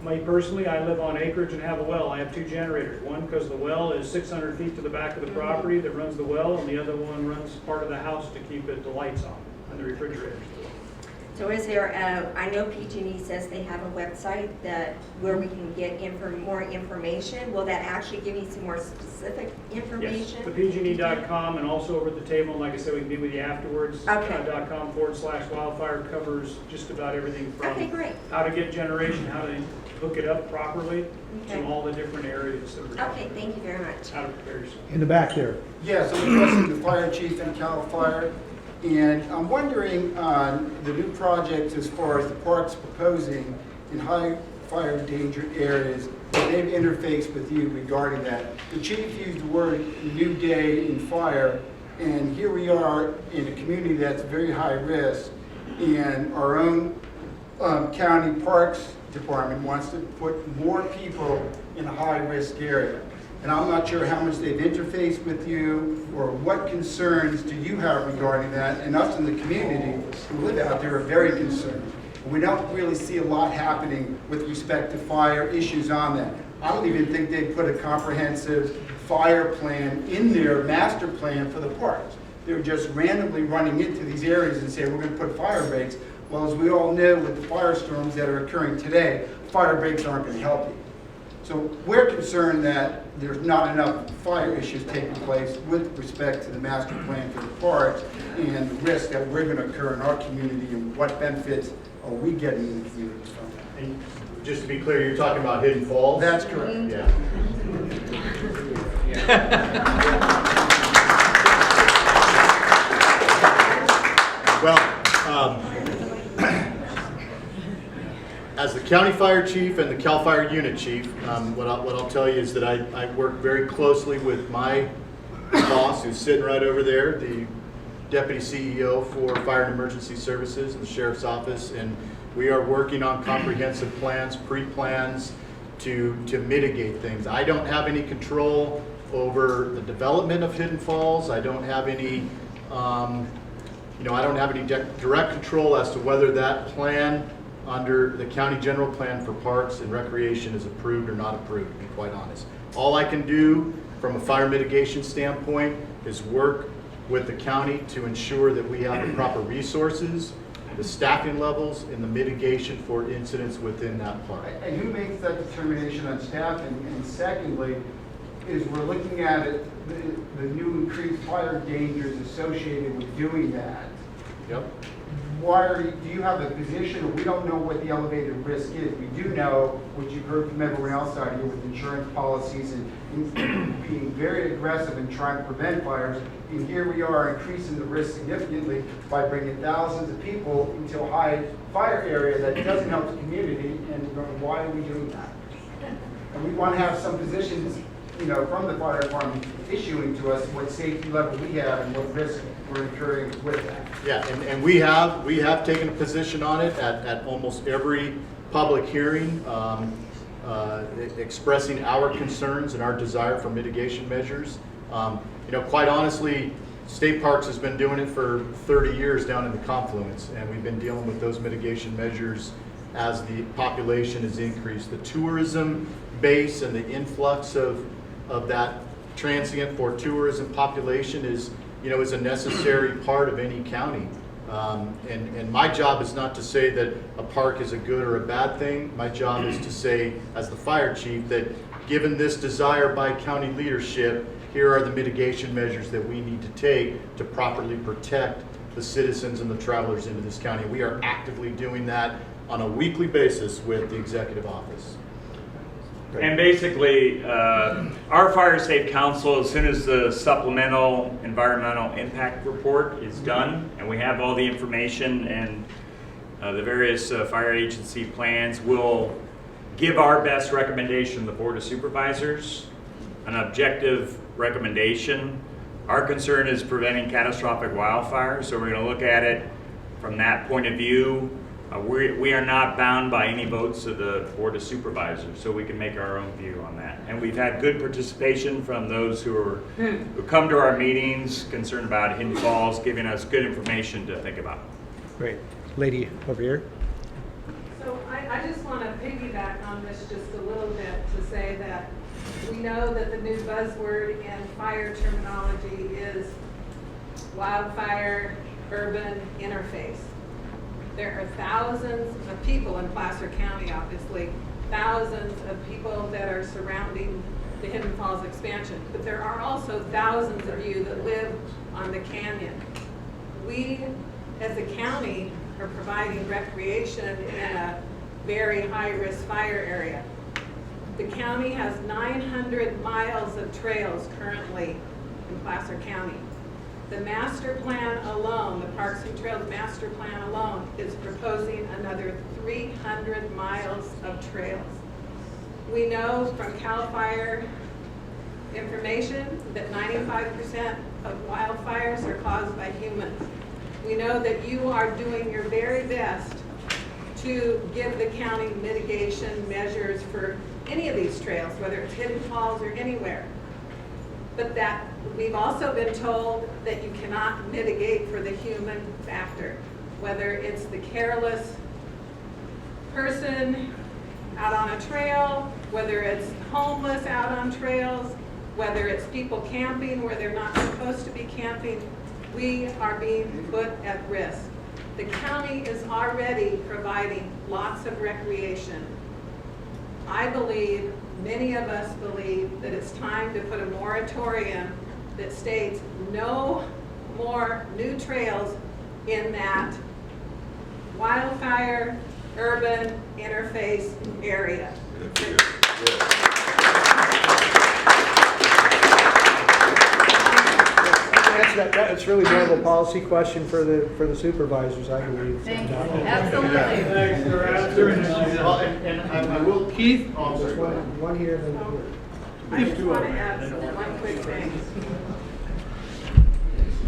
Me personally, I live on acreage and have a well. I have two generators. One because the well is 600 feet to the back of the property that runs the well, and the other one runs part of the house to keep the lights on and the refrigerators. So is there I know PG&E says they have a website where we can get more information. Will that actually give me some more specific information? Yes, the PG&E.com, and also over at the table, and like I said, we can meet with you afterwards. Okay. .com/wildfire covers just about everything from Okay, great. how to get generation, how to hook it up properly, Okay. to all the different areas that we're Okay, thank you very much. how to prepare yourself. In the back there. Yes, I'm addressing the fire chief and CAL FIRE, and I'm wondering on the new projects as far as the parks proposing in high fire danger areas, that they've interfaced with you regarding that. The chief used the word new day in fire, and here we are in a community that's very high risk, and our own county parks department wants to put more people in a high risk area. And I'm not sure how much they've interfaced with you or what concerns do you have regarding that. And us in the community who live out there are very concerned. We don't really see a lot happening with respect to fire issues on that. I don't even think they put a comprehensive fire plan in their master plan for the parks. they're just randomly running into these areas and say, we're going to put fire breaks. Well, as we all know, with the firestorms that are occurring today, fire breaks aren't going to help you. So we're concerned that there's not enough fire issues taking place with respect to the master plan for the park and the risk that we're going to occur in our community, and what benefits are we getting in the community from that. And just to be clear, you're talking about Hidden Falls? That's correct. Yeah. Well, as the county fire chief and the CAL FIRE unit chief, what I'll tell you is that I work very closely with my boss, who's sitting right over there, the deputy CEO for Fire and Emergency Services in the sheriff's office, and we are working on comprehensive plans, pre-plans to mitigate things. I don't have any control over the development of Hidden Falls. I don't have any, I don't have any direct control as to whether that plan under the county general plan for parks and recreation is approved or not approved, to be quite honest. All I can do from a fire mitigation standpoint is work with the county to ensure that we have the proper resources, the staffing levels, and the mitigation for incidents within that park. And who makes that determination on staffing? And secondly, is we're looking at it, the new increased fire dangers associated with doing that. Yep. Do you have a position, or we don't know what the elevated risk is? We do know, what you've heard from everyone else out here with insurance policies and being very aggressive in trying to prevent fires. And here we are increasing the risk significantly by bringing thousands of people into a high fire area that doesn't help the community. And why are we doing that? And we want to have some positions, from the fire department issuing to us what safety level we have and what risk we're incurring with that. Yeah, and we have taken a position on it at almost every public hearing, expressing our concerns and our desire for mitigation measures. Quite honestly, State Parks has been doing it for 30 years down in the confluence, and we've been dealing with those mitigation measures as the population has increased. The tourism base and the influx of that transient for tourism population is a necessary part of any county. And my job is not to say that a park is a good or a bad thing. My job is to say, as the fire chief, that given this desire by county leadership, here are the mitigation measures that we need to take to properly protect the citizens and the travelers into this county. We are actively doing that on a weekly basis with the executive office. And basically, our Fire Safe Council, as soon as the supplemental environmental impact report is done, and we have all the information and the various fire agency plans, we'll give our best recommendation to the Board of Supervisors, an objective recommendation. Our concern is preventing catastrophic wildfires, so we're going to look at it from that point of view. We are not bound by any votes of the Board of Supervisors, so we can make our own view on that. And we've had good participation from those who come to our meetings concerned about Hidden Falls, giving us good information to think about. Great. Lady over here. So I just want to piggyback on this just a little bit to say that we know that the new buzzword in fire terminology is wildfire urban interface. There are thousands of people in Placer County, obviously, thousands of people that are surrounding the Hidden Falls expansion, but there are also thousands of you that live on the canyon. We, as a county, are providing recreation in a very high-risk fire area. The county has 900 miles of trails currently in Placer County. The master plan alone, the Parks and Trails master plan alone, is proposing another 300 miles of trails. We know from CAL FIRE information that 95% of wildfires are caused by humans. We know that you are doing your very best to give the county mitigation measures for any of these trails, whether it's Hidden Falls or anywhere. But that we've also been told that you cannot mitigate for the human factor, whether it's the careless person out on a trail, whether it's homeless out on trails, whether it's people camping where they're not supposed to be camping. we are being put at risk. The county is already providing lots of recreation. I believe, many of us believe, that it's time to put a moratorium that states no more new trails in that Wildfire urban interface area. That's really more of a policy question for the supervisors, I believe. Thank you. Absolutely. Thanks for answering. And I will, Keith? oh, I'm Just sorry. one here and then here. I just want to add one quick thing.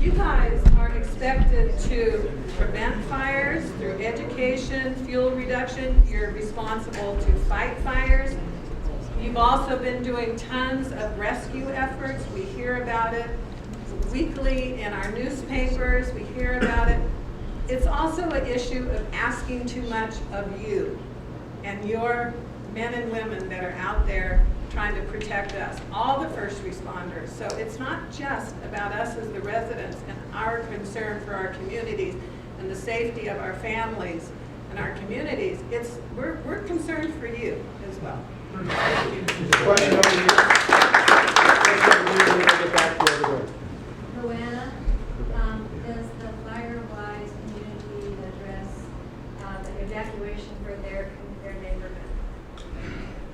You guys are expected to prevent fires through education, fuel reduction. You're responsible to fight fires. You've also been doing tons of rescue efforts. We hear about it weekly in our newspapers. We hear about it. It's also an issue of asking too much of you and your men and women that are out there trying to protect us, all the first responders. So it's not just about us as the residents and our concern for our communities and the safety of our families and our communities. We're concerned for you as well. Thank you. Question over here. Question over here, we'll get back to you over there. Joanna, does the Firewise community address the evacuation for their neighborhood?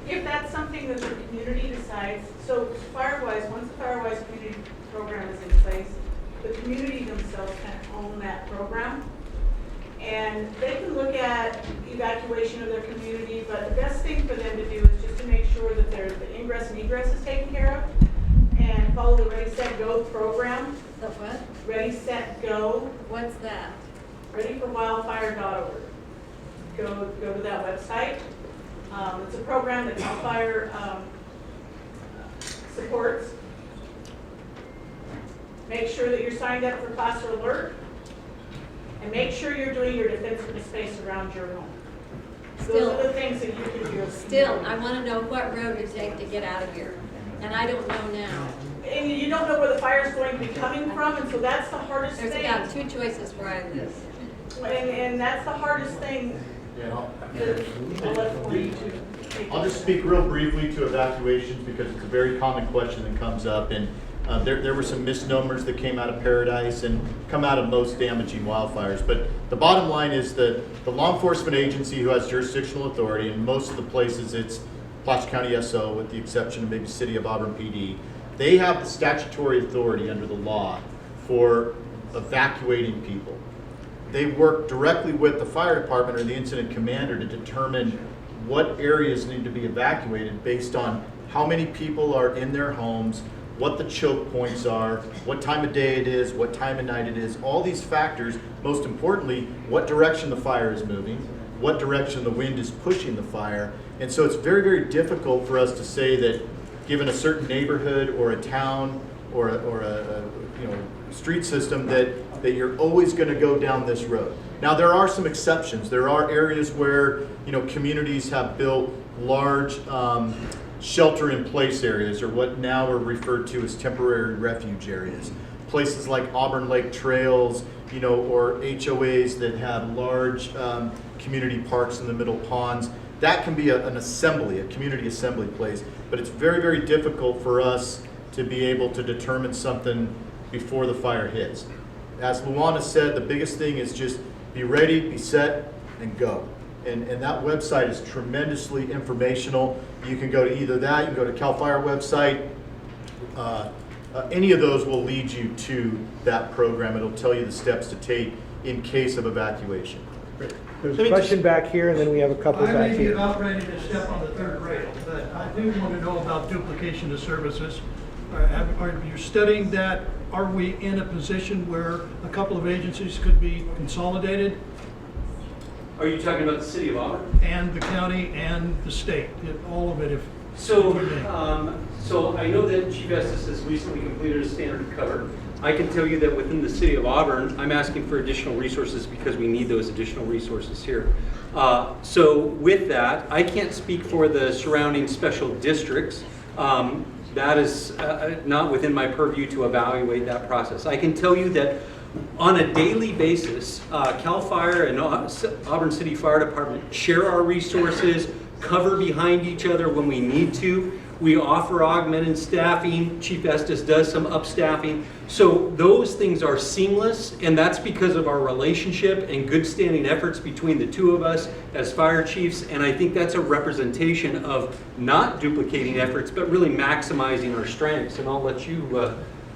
If that's something that the community decides, so Firewise, once the Firewise community program is in place, the community themselves kind of own that program. And they can look at evacuation of their community, but the best thing for them to do is just to make sure that the ingress and egress is taken care of and follow the Ready, Set, Go program. The what? Ready, Set, Go. What's that? readyforwildfire.org. Go to that website. It's a program that CAL FIRE supports. Make sure that you're signed up for Placer Alert, and make sure you're doing your defensive space around your home. Those are the things that you can do. Still, I want to know what road to take to get out of here, and I don't know now. And you don't know where the fire is going to be coming from, and so that's the hardest There's thing. about two choices where I live. And that's the hardest thing. Yeah, I'll let Wayne take I'll just speak real briefly to evacuations because it's a very common question that comes up. And there were some misnomers that came out of Paradise and come out of most damaging wildfires. But the bottom line is that the law enforcement agency who has jurisdictional authority, in most of the places it's Placer County SO with the exception of maybe City of Auburn PD, they have the statutory authority under the law for evacuating people. They work directly with the fire department or the incident commander to determine what areas need to be evacuated based on how many people are in their homes, what the choke points are, what time of day it is, what time of night it is, all these factors, most importantly, what direction the fire is moving, what direction the wind is pushing the fire. And so it's very, very difficult for us to say that given a certain neighborhood or a town or a street system that you're always going to go down this road. Now there are some exceptions. There are areas where communities have built large shelter-in-place areas, or what now are referred to as temporary refuge areas. Places like Auburn Lake Trails, or HOAs that have large community parks in the middle ponds. That can be a community assembly place, but it's very, very difficult for us to be able to determine something before the fire hits. As Luana said, the biggest thing is just be ready, be set, and go. And that website is tremendously informational. You can go to either that, you can go to CAL FIRE website. Any of those will lead you to that program. It'll tell you the steps to take in case of evacuation. There's a question back here, and then we have a couple I back may be here. about ready to step on the third rail, but I do want to know about duplication of services. Are you studying that? Are we in a position where a couple of agencies could be consolidated? Are you talking about the City of Auburn? And the county and the state, all of it if. So I know that Chief Estes has recently completed a standard of cover. I can tell you that within the City of Auburn, I'm asking for additional resources because we need those additional resources here. So with that, I can't speak for the surrounding special districts. That is not within my purview to evaluate that process. I can tell you that On a daily basis, CAL FIRE and Auburn City Fire Department share our resources, cover behind each other when we need to. We offer augmented staffing. Chief Estes does some upstaffing. So those things are seamless, and that's because of our relationship and good standing efforts between the two of us as fire chiefs. And I think that's a representation of not duplicating efforts, but really maximizing our strengths. And I'll let you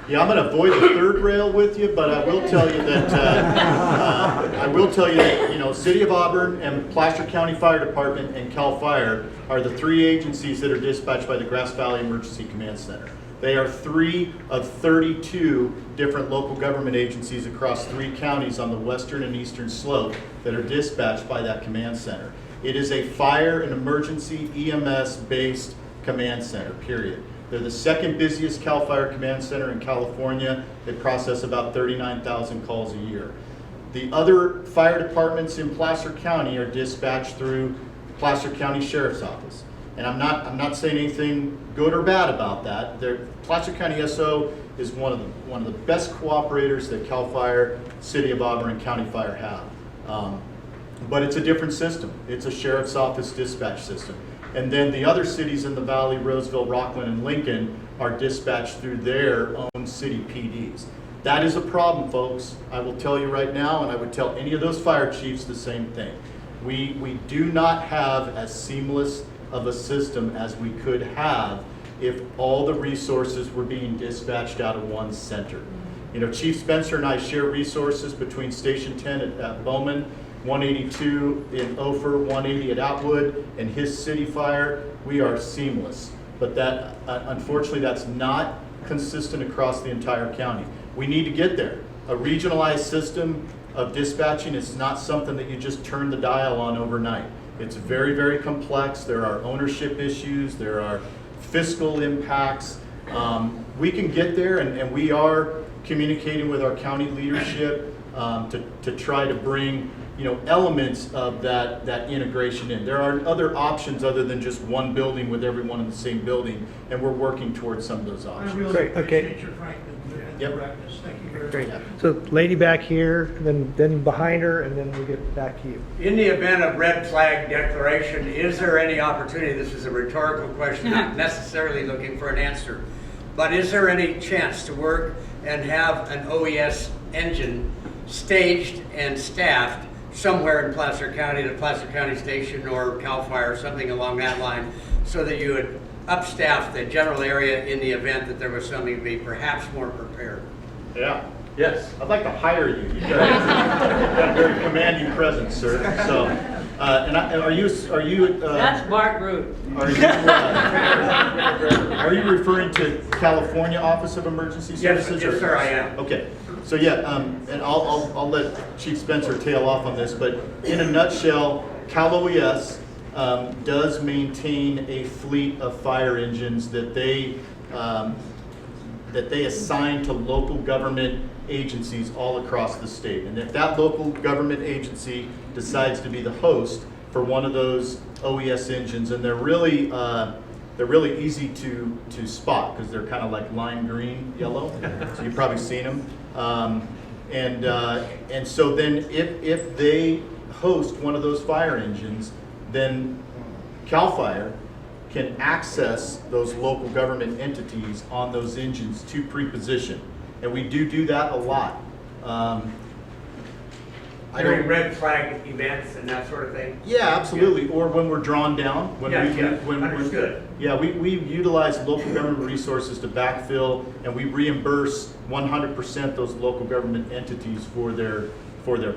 Yeah, I'm going to avoid the third rail with you, but I will tell you that City of Auburn and Placer County Fire Department and CAL FIRE are the three agencies that are dispatched by the Grass Valley Emergency Command Center. They are 3 of 32 different local government agencies across 3 counties on the western and eastern slope that are dispatched by that command center. It is a fire and emergency EMS-based command center, period. They're the second busiest CAL FIRE command center in California. They process about 39,000 calls a year. The other fire departments in Placer County are dispatched through Placer County Sheriff's Office. And I'm not saying anything good or bad about that. Placer County SO is one of the best cooperators that CAL FIRE, City of Auburn, and County Fire have. But it's a different system. It's a Sheriff's Office dispatch system. And then the other cities in the valley, Roseville, Rockland, and Lincoln, are dispatched through their own city PDs. That is a problem, folks. I will tell you right now, and I would tell any of those fire chiefs the same thing. We do not have as seamless of a system as we could have if all the resources were being dispatched out of one center. You know, Chief Spencer and I share resources between Station 10 at Bowman, 182 in Ophir, 180 at Atwood, and his city fire. We are seamless, but that unfortunately that's not consistent across the entire county. We need to get there. A regionalized system of dispatching is not something that you just turn the dial on overnight. It's very, very complex. There are ownership issues. There are fiscal impacts. We can get there, and we are communicating with our county leadership to try to bring elements of that integration in. There are other options other than just one building with everyone in the same building, and we're working towards some of those options. I really appreciate your frankness Yep. directness. Thank you very Great. much. So lady back here, then behind her, and then we'll get back to you. In the event of red flag declaration, is there any opportunity, this is a rhetorical question, not necessarily looking for an answer, but is there any chance to work and have an OES engine staged and staffed somewhere in Placer County, the Placer County Station or CAL FIRE, something along that line, so that you would upstaff the general area in the event that there was something to be perhaps more prepared? Yeah. Yes. I'd like to hire you. You've got a very commanding presence, sir. So, are you? That's Mark Root. Are you referring to California Office of Emergency Services? Yes, sir, I am. Okay. So yeah, and I'll let Chief Spencer tail off on this, but in a nutshell, Cal OES does maintain a fleet of fire engines that they assign to local government agencies all across the state. And if that local government agency decides to be the host for one of those OES engines, and they're really easy to spot because they're kind of like lime green, yellow. So you've probably seen them. And so then if they host one of those fire engines, then CAL FIRE can access those local government entities on those engines to pre-position. And we do that a lot. During red flag events and that sort of thing? Yeah, absolutely. Or when we're drawn down. Understood. We utilize local government resources to backfill, and we reimburse 100% those local government entities for their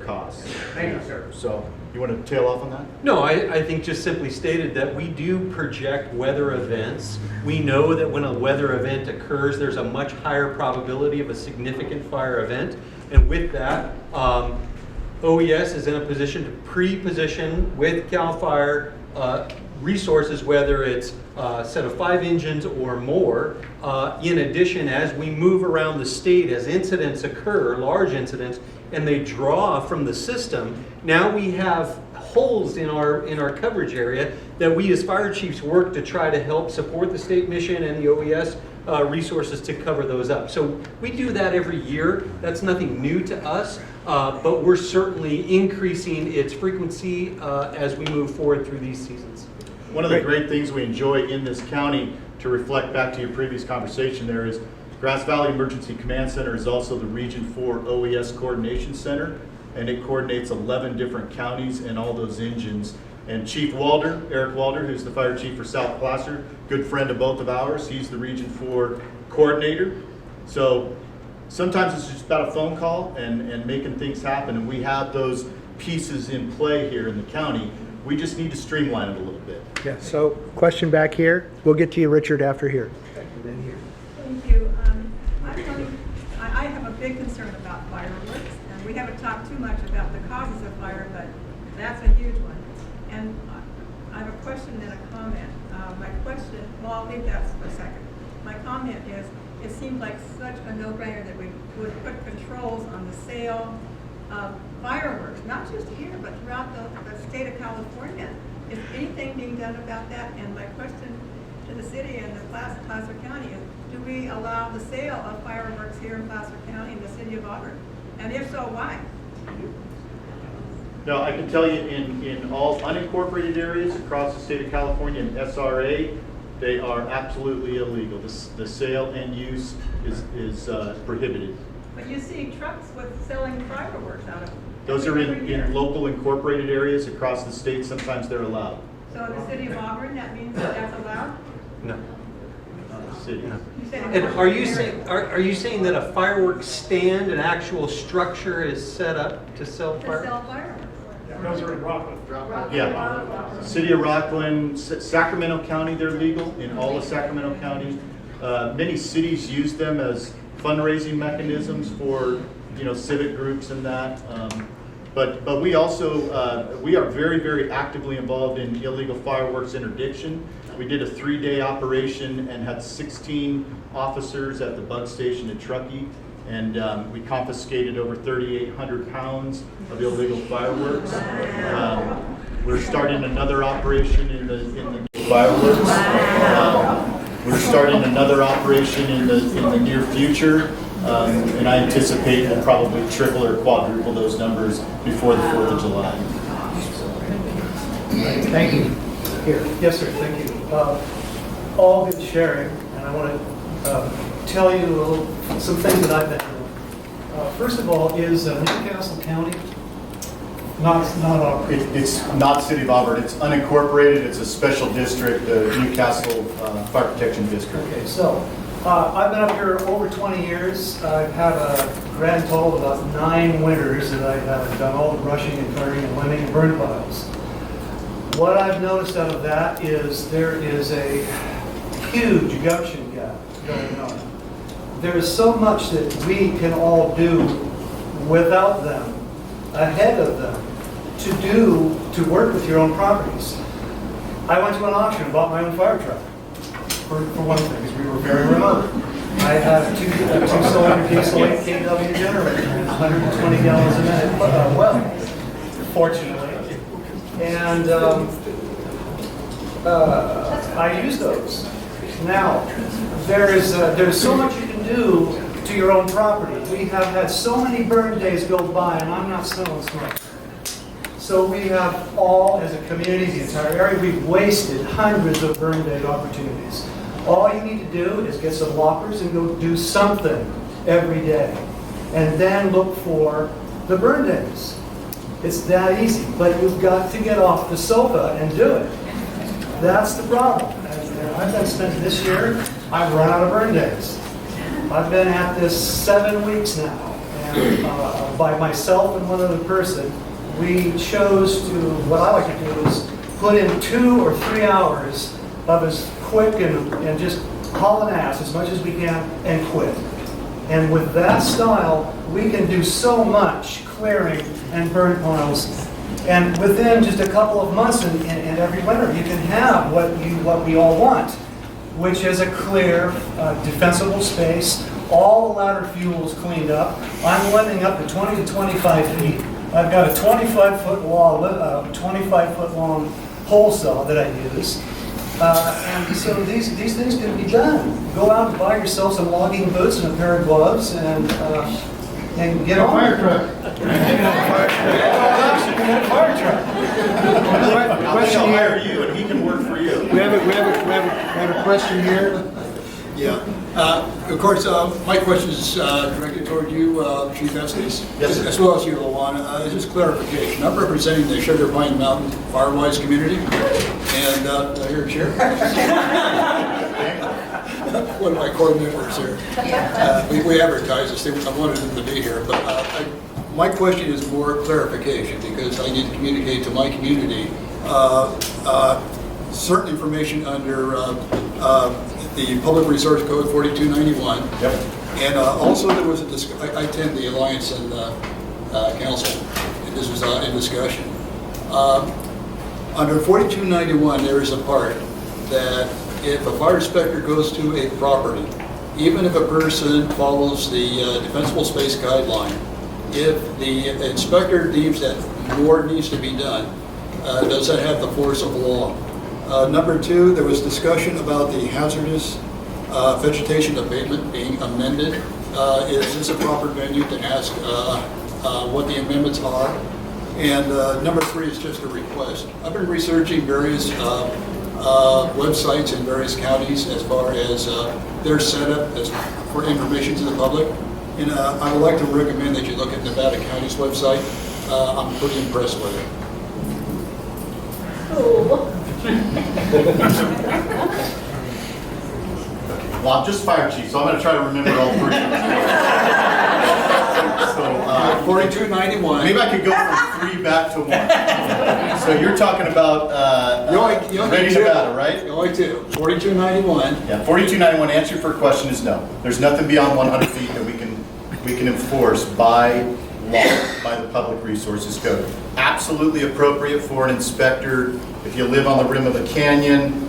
costs. Thank you, sir. So, you want to tail off on that? No, I think just simply stated that we do project weather events. We know that when a weather event occurs, there's a much higher probability of a significant fire event. And with that, OES is in a position to pre-position with CAL FIRE resources, whether it's a set of 5 engines or more. In addition, as we move around the state, as incidents occur, large incidents, and they draw from the system, now we have holes in our coverage area that we as fire chiefs work to try to help support the state mission and the OES resources to cover those up. So we do that every year. That's nothing new to us, but we're certainly increasing its frequency as we move forward through these seasons. One of the great things we enjoy in this county, to reflect back to your previous conversation there, is Grass Valley Emergency Command Center is also the Region 4 OES Coordination Center, and it coordinates 11 different counties and all those engines. And Chief Walder, Eric Walder, who's the fire chief for South Placer, good friend of both of ours, he's the Region 4 coordinator. So sometimes it's just about a phone call and making things happen, and we have those pieces in play here in the county. We just need to streamline it a little bit. Yeah, so question back here. We'll get to you, Richard, after here. Thank you. I have a big concern about fireworks, and we haven't talked too much about the causes of fire, but that's a huge one. And I have a question and a comment. My question, well, I'll leave that for a second. My comment is, it seems like such a no-brainer that we would put controls on the sale of fireworks, not just here, but throughout the state of California. Is anything being done about that? And my question to the city and the Placer County is, do we allow the sale of fireworks here in Placer County in the city of Auburn? And if so, why? No, I can tell you in all unincorporated areas across the state of California and SRA, they are absolutely illegal. The sale and use is prohibited. But you see trucks with selling fireworks out of them. Those are in local incorporated areas across the state. Sometimes they're allowed. So in the city of Auburn, that means that that's allowed? No. City. You said And are you saying that a fireworks stand, an actual structure, is set up to sell to fireworks? sell fireworks? Those are in Rockland. Yeah. City of Rockland, Sacramento County, they're legal in all of Sacramento County. Many cities use them as fundraising mechanisms for, civic groups and that. But we also, we are very, very actively involved in illegal fireworks interdiction. We did a 3-day operation and had 16 officers at the bug station in Truckee, and we confiscated over 3,800 pounds of illegal fireworks. We're starting another operation in the fireworks. We're starting another operation in the near future, and I anticipate we'll probably triple or quadruple those numbers before the 4th of July. Thank you. Here. Yes, sir. Thank you. All good sharing, and I want to tell you some things that I've been doing. First of all, is Newcastle County not Auburn? It's not City of Auburn. It's unincorporated. It's a special district, the Newcastle Fire Protection District. Okay, so I've been up here over 20 years. I've had a grand total of about 9 winters that I have done all the brushing and clearing and limbing and burn piles. What I've noticed out of that is there is a huge gumption gap going on. There is so much that we can all do without them, ahead of them, to work with your own properties. I went to an auction and bought my own fire truck, for one thing, because we were very remote. I have a 2-cylinder diesel 8 kW generator and 120 gallons a minute well, fortunately. And I use those. Now, there's so much you can do to your own property. We have had so many burn days go by, and I'm not smelling smoke. So we have all, as a community, the entire area, we've wasted hundreds of burn day opportunities. All you need to do is get some walkers and go do something every day. And then look for the burn days. It's that easy, but you've got to get off the sofa and do it. That's the problem. And I've been spending this year, I've run out of burn days. I've been at this 7 weeks now, and by myself and one other person, we chose to, what I like to do is put in 2 or 3 hours of as quick and just haul an ass as much as we can and quit. And with that style, we can do so much clearing and burn piles. And within just a couple of months and every winter, you can have what we all want, which is a clear, defensible space, all the ladder fuels cleaned up. I'm lending up to 20 to 25 feet. I've got a 25-foot long hole saw that I use. And so these things can be done. Go out and buy yourself some logging boots and a pair of gloves and get on. Fire truck. Fire truck. Question I'll hire you and he can work for you. We have a question here. Yeah. Of course, my question is directed toward you, Chief Estes, Yes, as well as you, Luana. Just clarification. I'm representing the Sugar Pine Mountain Firewise community, and here, Chair. One of my core members here. We advertise this. I wanted them to be here, but my question is more clarification because I need to communicate to my community certain information under the Public Resource Code 4291. Yep. And also there was I attend the Alliance and Council, and this was in discussion. Under 4291, there is a part that if a fire inspector goes to a property, even if a person follows the defensible space guideline, if the inspector deems that more needs to be done, does that have the force of law? Number two, there was discussion about the hazardous vegetation abatement being amended. Is this a proper venue to ask what the amendments are? And number three is just a request. I've been researching various websites in various counties as far as their setup for information to the public. And I would like to recommend that you look at Nevada County's website. I'm pretty impressed with it. Well, I'm just fire chief, so I'm going to try to remember all three. So, 4291. Maybe I could go from 3 back to 1. So you're talking about Ready Nevada, right? Only 2. 4291. Yeah, 4291. Answer for a question is no. There's nothing beyond 100 feet that we can enforce by law, by the Public Resources Code. Absolutely appropriate for an inspector if you live on the rim of a canyon,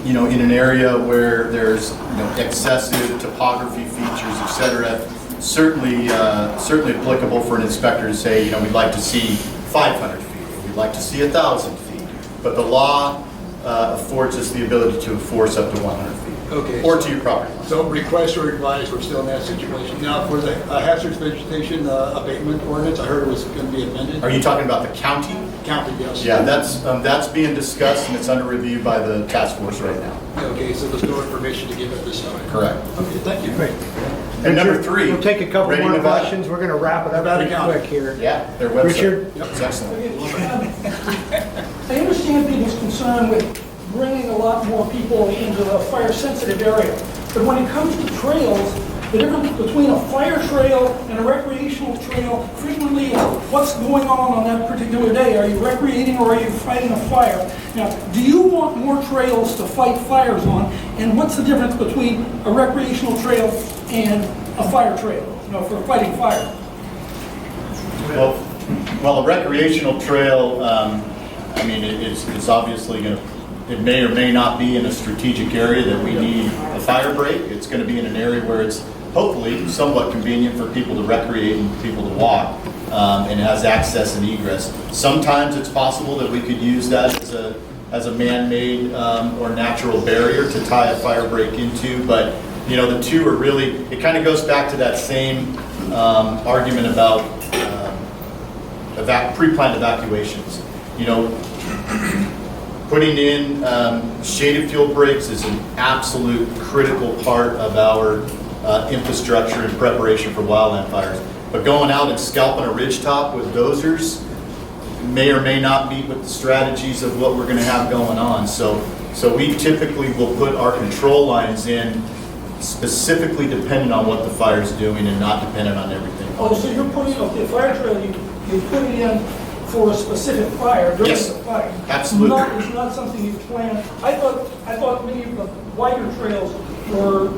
in an area where there's excessive topography features, etc. Certainly applicable for an inspector to say, we'd like to see 500 feet, we'd like to see 1,000 feet. But the law affords us the ability to enforce up to 100 feet. Okay. Or to your property line. So request or advise, we're still in that situation. Now, for the hazardous vegetation abatement ordinance, I heard it was going to be amended. Are you talking about the county? County, yes. Yeah, that's being discussed and it's under review by the task force right now. Okay, so there's no information to give at this time. Correct. Okay, thank you. Great. And number 3. We'll take a couple Ready more Nevada. questions. We're going to wrap it up Nevada pretty County. quick here. Yeah, their website. Richard? Yep, it's excellent. I understand people's concern with bringing a lot more people into a fire-sensitive area, but when it comes to trails, the difference between a fire trail and a recreational trail frequently is what's going on that particular day. Are you recreating or are you fighting a fire? Now, do you want more trails to fight fires on? And what's the difference between a recreational trail and a fire trail, for fighting fire? Well, a recreational trail, it's obviously going to, it may or may not be in a strategic area that we need a fire break. It's going to be in an area where it's hopefully somewhat convenient for people to recreate and people to walk, and has access and egress. Sometimes it's possible that we could use that as a man-made or natural barrier to tie a fire break into, but the two are really, it kind of goes back to that same argument about pre-planned evacuations. Putting in shaded fuel breaks is an absolute critical part of our infrastructure in preparation for wildland fires. But going out and scalping a ridgetop with dozers may or may not meet with the strategies of what we're going to have going on. So we typically will put our control lines in specifically dependent on what the fire's doing and not dependent on everything. Oh, so you're putting, okay, fire trail, you put it in for a specific fire during Yes, the fire. absolutely. It's not something you plan. I thought many of the wider trails were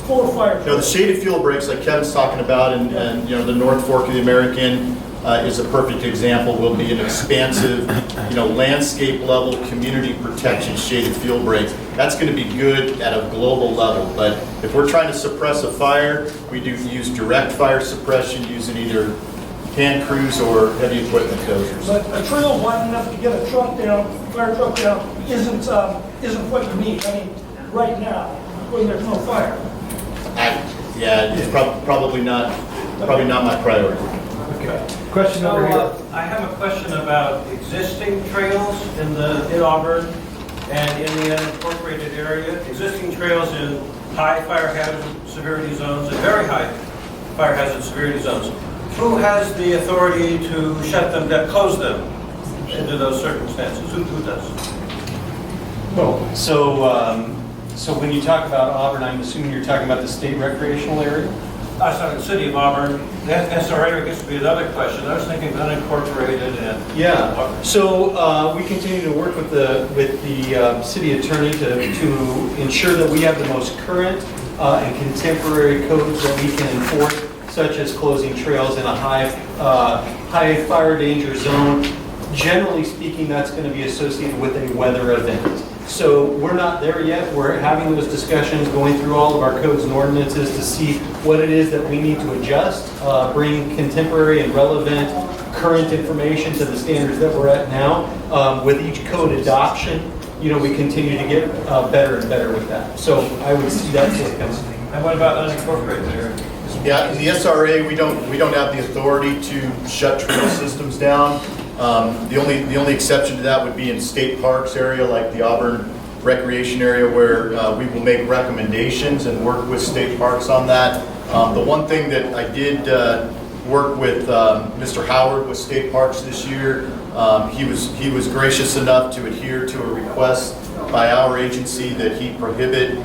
for fire trails. The shaded fuel breaks like Kevin's talking about, and the North Fork of the American is a perfect example. Will be an expansive, landscape level community protection shaded fuel breaks. That's going to be good at a global level. But if we're trying to suppress a fire, we do use direct fire suppression using either hand crews or heavy equipment dozers. But a trail wide enough to get a truck down, fire truck down, isn't what you need. I mean, right now, when there's no fire. Yeah, it's probably not my priority. Okay. Question over here. I have a question about existing trails in Auburn and in the unincorporated area. Existing trails in high fire hazard severity zones and very high fire hazard severity zones. Who has the authority to shut them down, close them into those circumstances? Who does? So when you talk about Auburn, I'm assuming you're talking about the state recreational area? I saw the City of Auburn. That SRA gets to be another question. I was thinking unincorporated and. Yeah. So we continue to work with the city attorney to ensure that we have the most current and contemporary codes that we can enforce, such as closing trails in a high fire danger zone. Generally speaking, that's going to be associated with a weather event. So we're not there yet. We're having those discussions, going through all of our codes and ordinances to see what it is that we need to adjust, bring contemporary and relevant current information to the standards that we're at now. With each code adoption, we continue to get better and better with that. So I would see that sort of coming. And what about unincorporated area? Yeah, in the SRA, we don't have the authority to shut trail systems down. The only exception to that would be in state parks area, like the Auburn recreation area, where we will make recommendations and work with state parks on that. The one thing that I did work with Mr. Howard with state parks this year, he was gracious enough to adhere to a request by our agency that he prohibit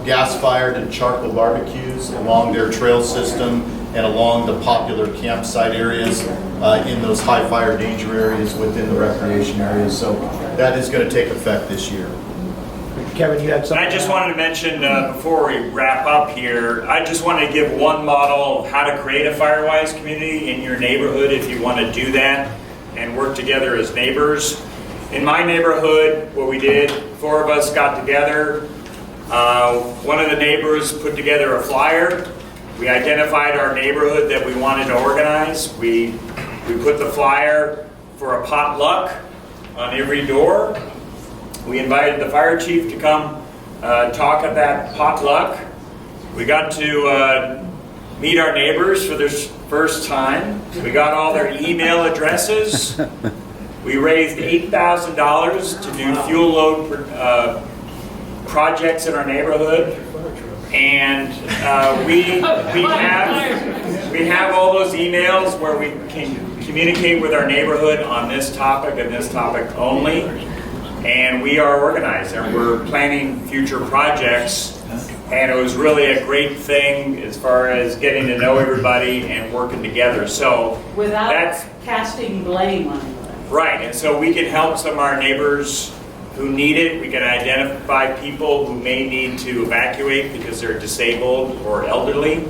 gas-fired and charcoal barbecues along their trail system and along the popular campsite areas in those high fire danger areas within the recreation areas. So that is going to take effect this year. Kevin, you had something? I just wanted to mention before we wrap up here, I just wanted to give one model of how to create a Firewise community in your neighborhood if you want to do that and work together as neighbors. In my neighborhood, what we did, 4 of us got together. One of the neighbors put together a flyer. We identified our neighborhood that we wanted to organize. We put the flyer for a potluck on every door. We invited the fire chief to come talk at that potluck. We got to meet our neighbors for the first time. We got all their email addresses. We raised $8,000 to do fuel load projects in our neighborhood. And we have all those emails where we can communicate with our neighborhood on this topic and this topic only. And we are organized and we're planning future projects. And it was really a great thing as far as getting to know everybody and working together. So without casting blame on anyone. Right, and so we can help some of our neighbors who need it. We can identify people who may need to evacuate because they're disabled or elderly.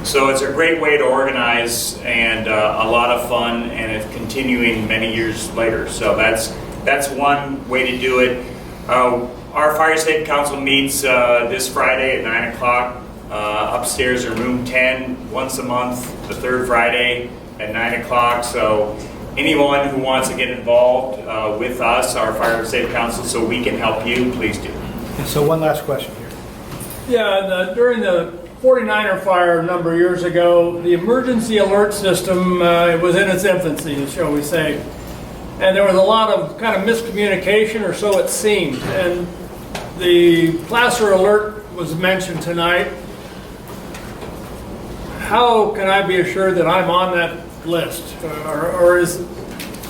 So it's a great way to organize and a lot of fun, and it's continuing many years later. So that's one way to do it. Our Fire Safety Council meets this Friday at 9 o'clock upstairs in room 10 once a month, the third Friday at 9 o'clock. So anyone who wants to get involved with us, our Fire Safety Council, so we can help you, please do. And so one last question here. Yeah, during the 49er fire a number of years ago, the emergency alert system was in its infancy, shall we say. And there was a lot of kind of miscommunication, or so it seemed. And the Placer alert was mentioned tonight. How can I be assured that I'm on that list?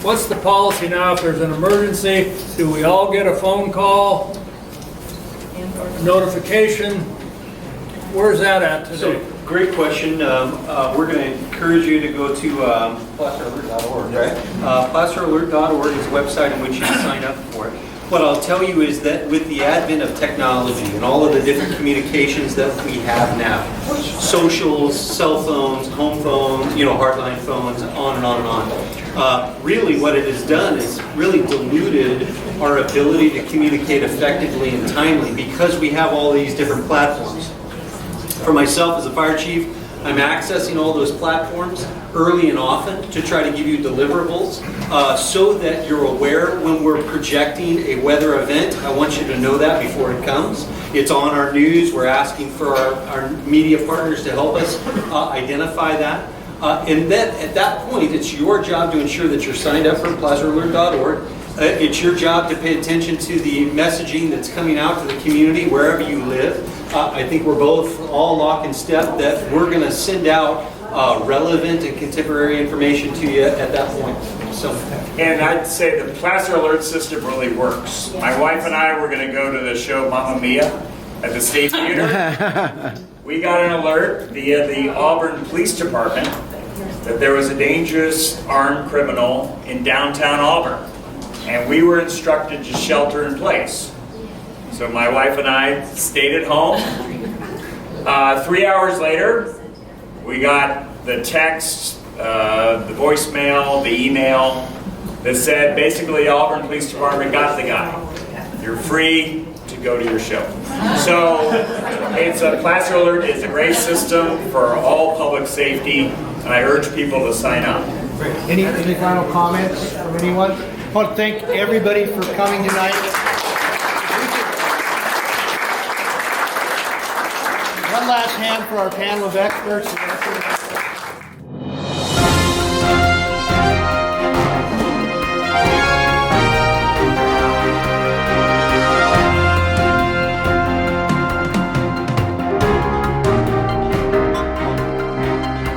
What's the policy now if there's an emergency? Do we all get a phone call, notification? Where's that at today? So, great question. We're going to encourage you to go to placeralert.org, right? Placeralert.org is a website in which you can sign up for it. What I'll tell you is that with the advent of technology and all of the different communications that we have now, socials, cell phones, home phones, hardline phones, on and on and on, really what it has done is really diluted our ability to communicate effectively and timely because we have all these different platforms. For myself as a fire chief, I'm accessing all those platforms early and often to try to give you deliverables so that you're aware when we're projecting a weather event. I want you to know that before it comes. It's on our news. We're asking for our media partners to help us identify that. And then at that point, it's your job to ensure that you're signed up for placeralert.org. It's your job to pay attention to the messaging that's coming out to the community wherever you live. I think we're both all lock in step that we're going to send out relevant and contemporary information to you at that point. So, and I'd say the Placer Alert system really works. My wife and I were going to go to the show Mamma Mia at the State Theater. We got an alert via the Auburn Police Department that there was a dangerous armed criminal in downtown Auburn. And we were instructed to shelter in place. So my wife and I stayed at home. 3 hours later, we got the text, the voicemail, the email that said basically Auburn Police Department got the guy. You're free to go to your show. So it's a Placer Alert is a great system for all public safety, and I urge people to sign up. Any final comments from anyone? I want to thank everybody for coming tonight. One last hand for our panel of experts.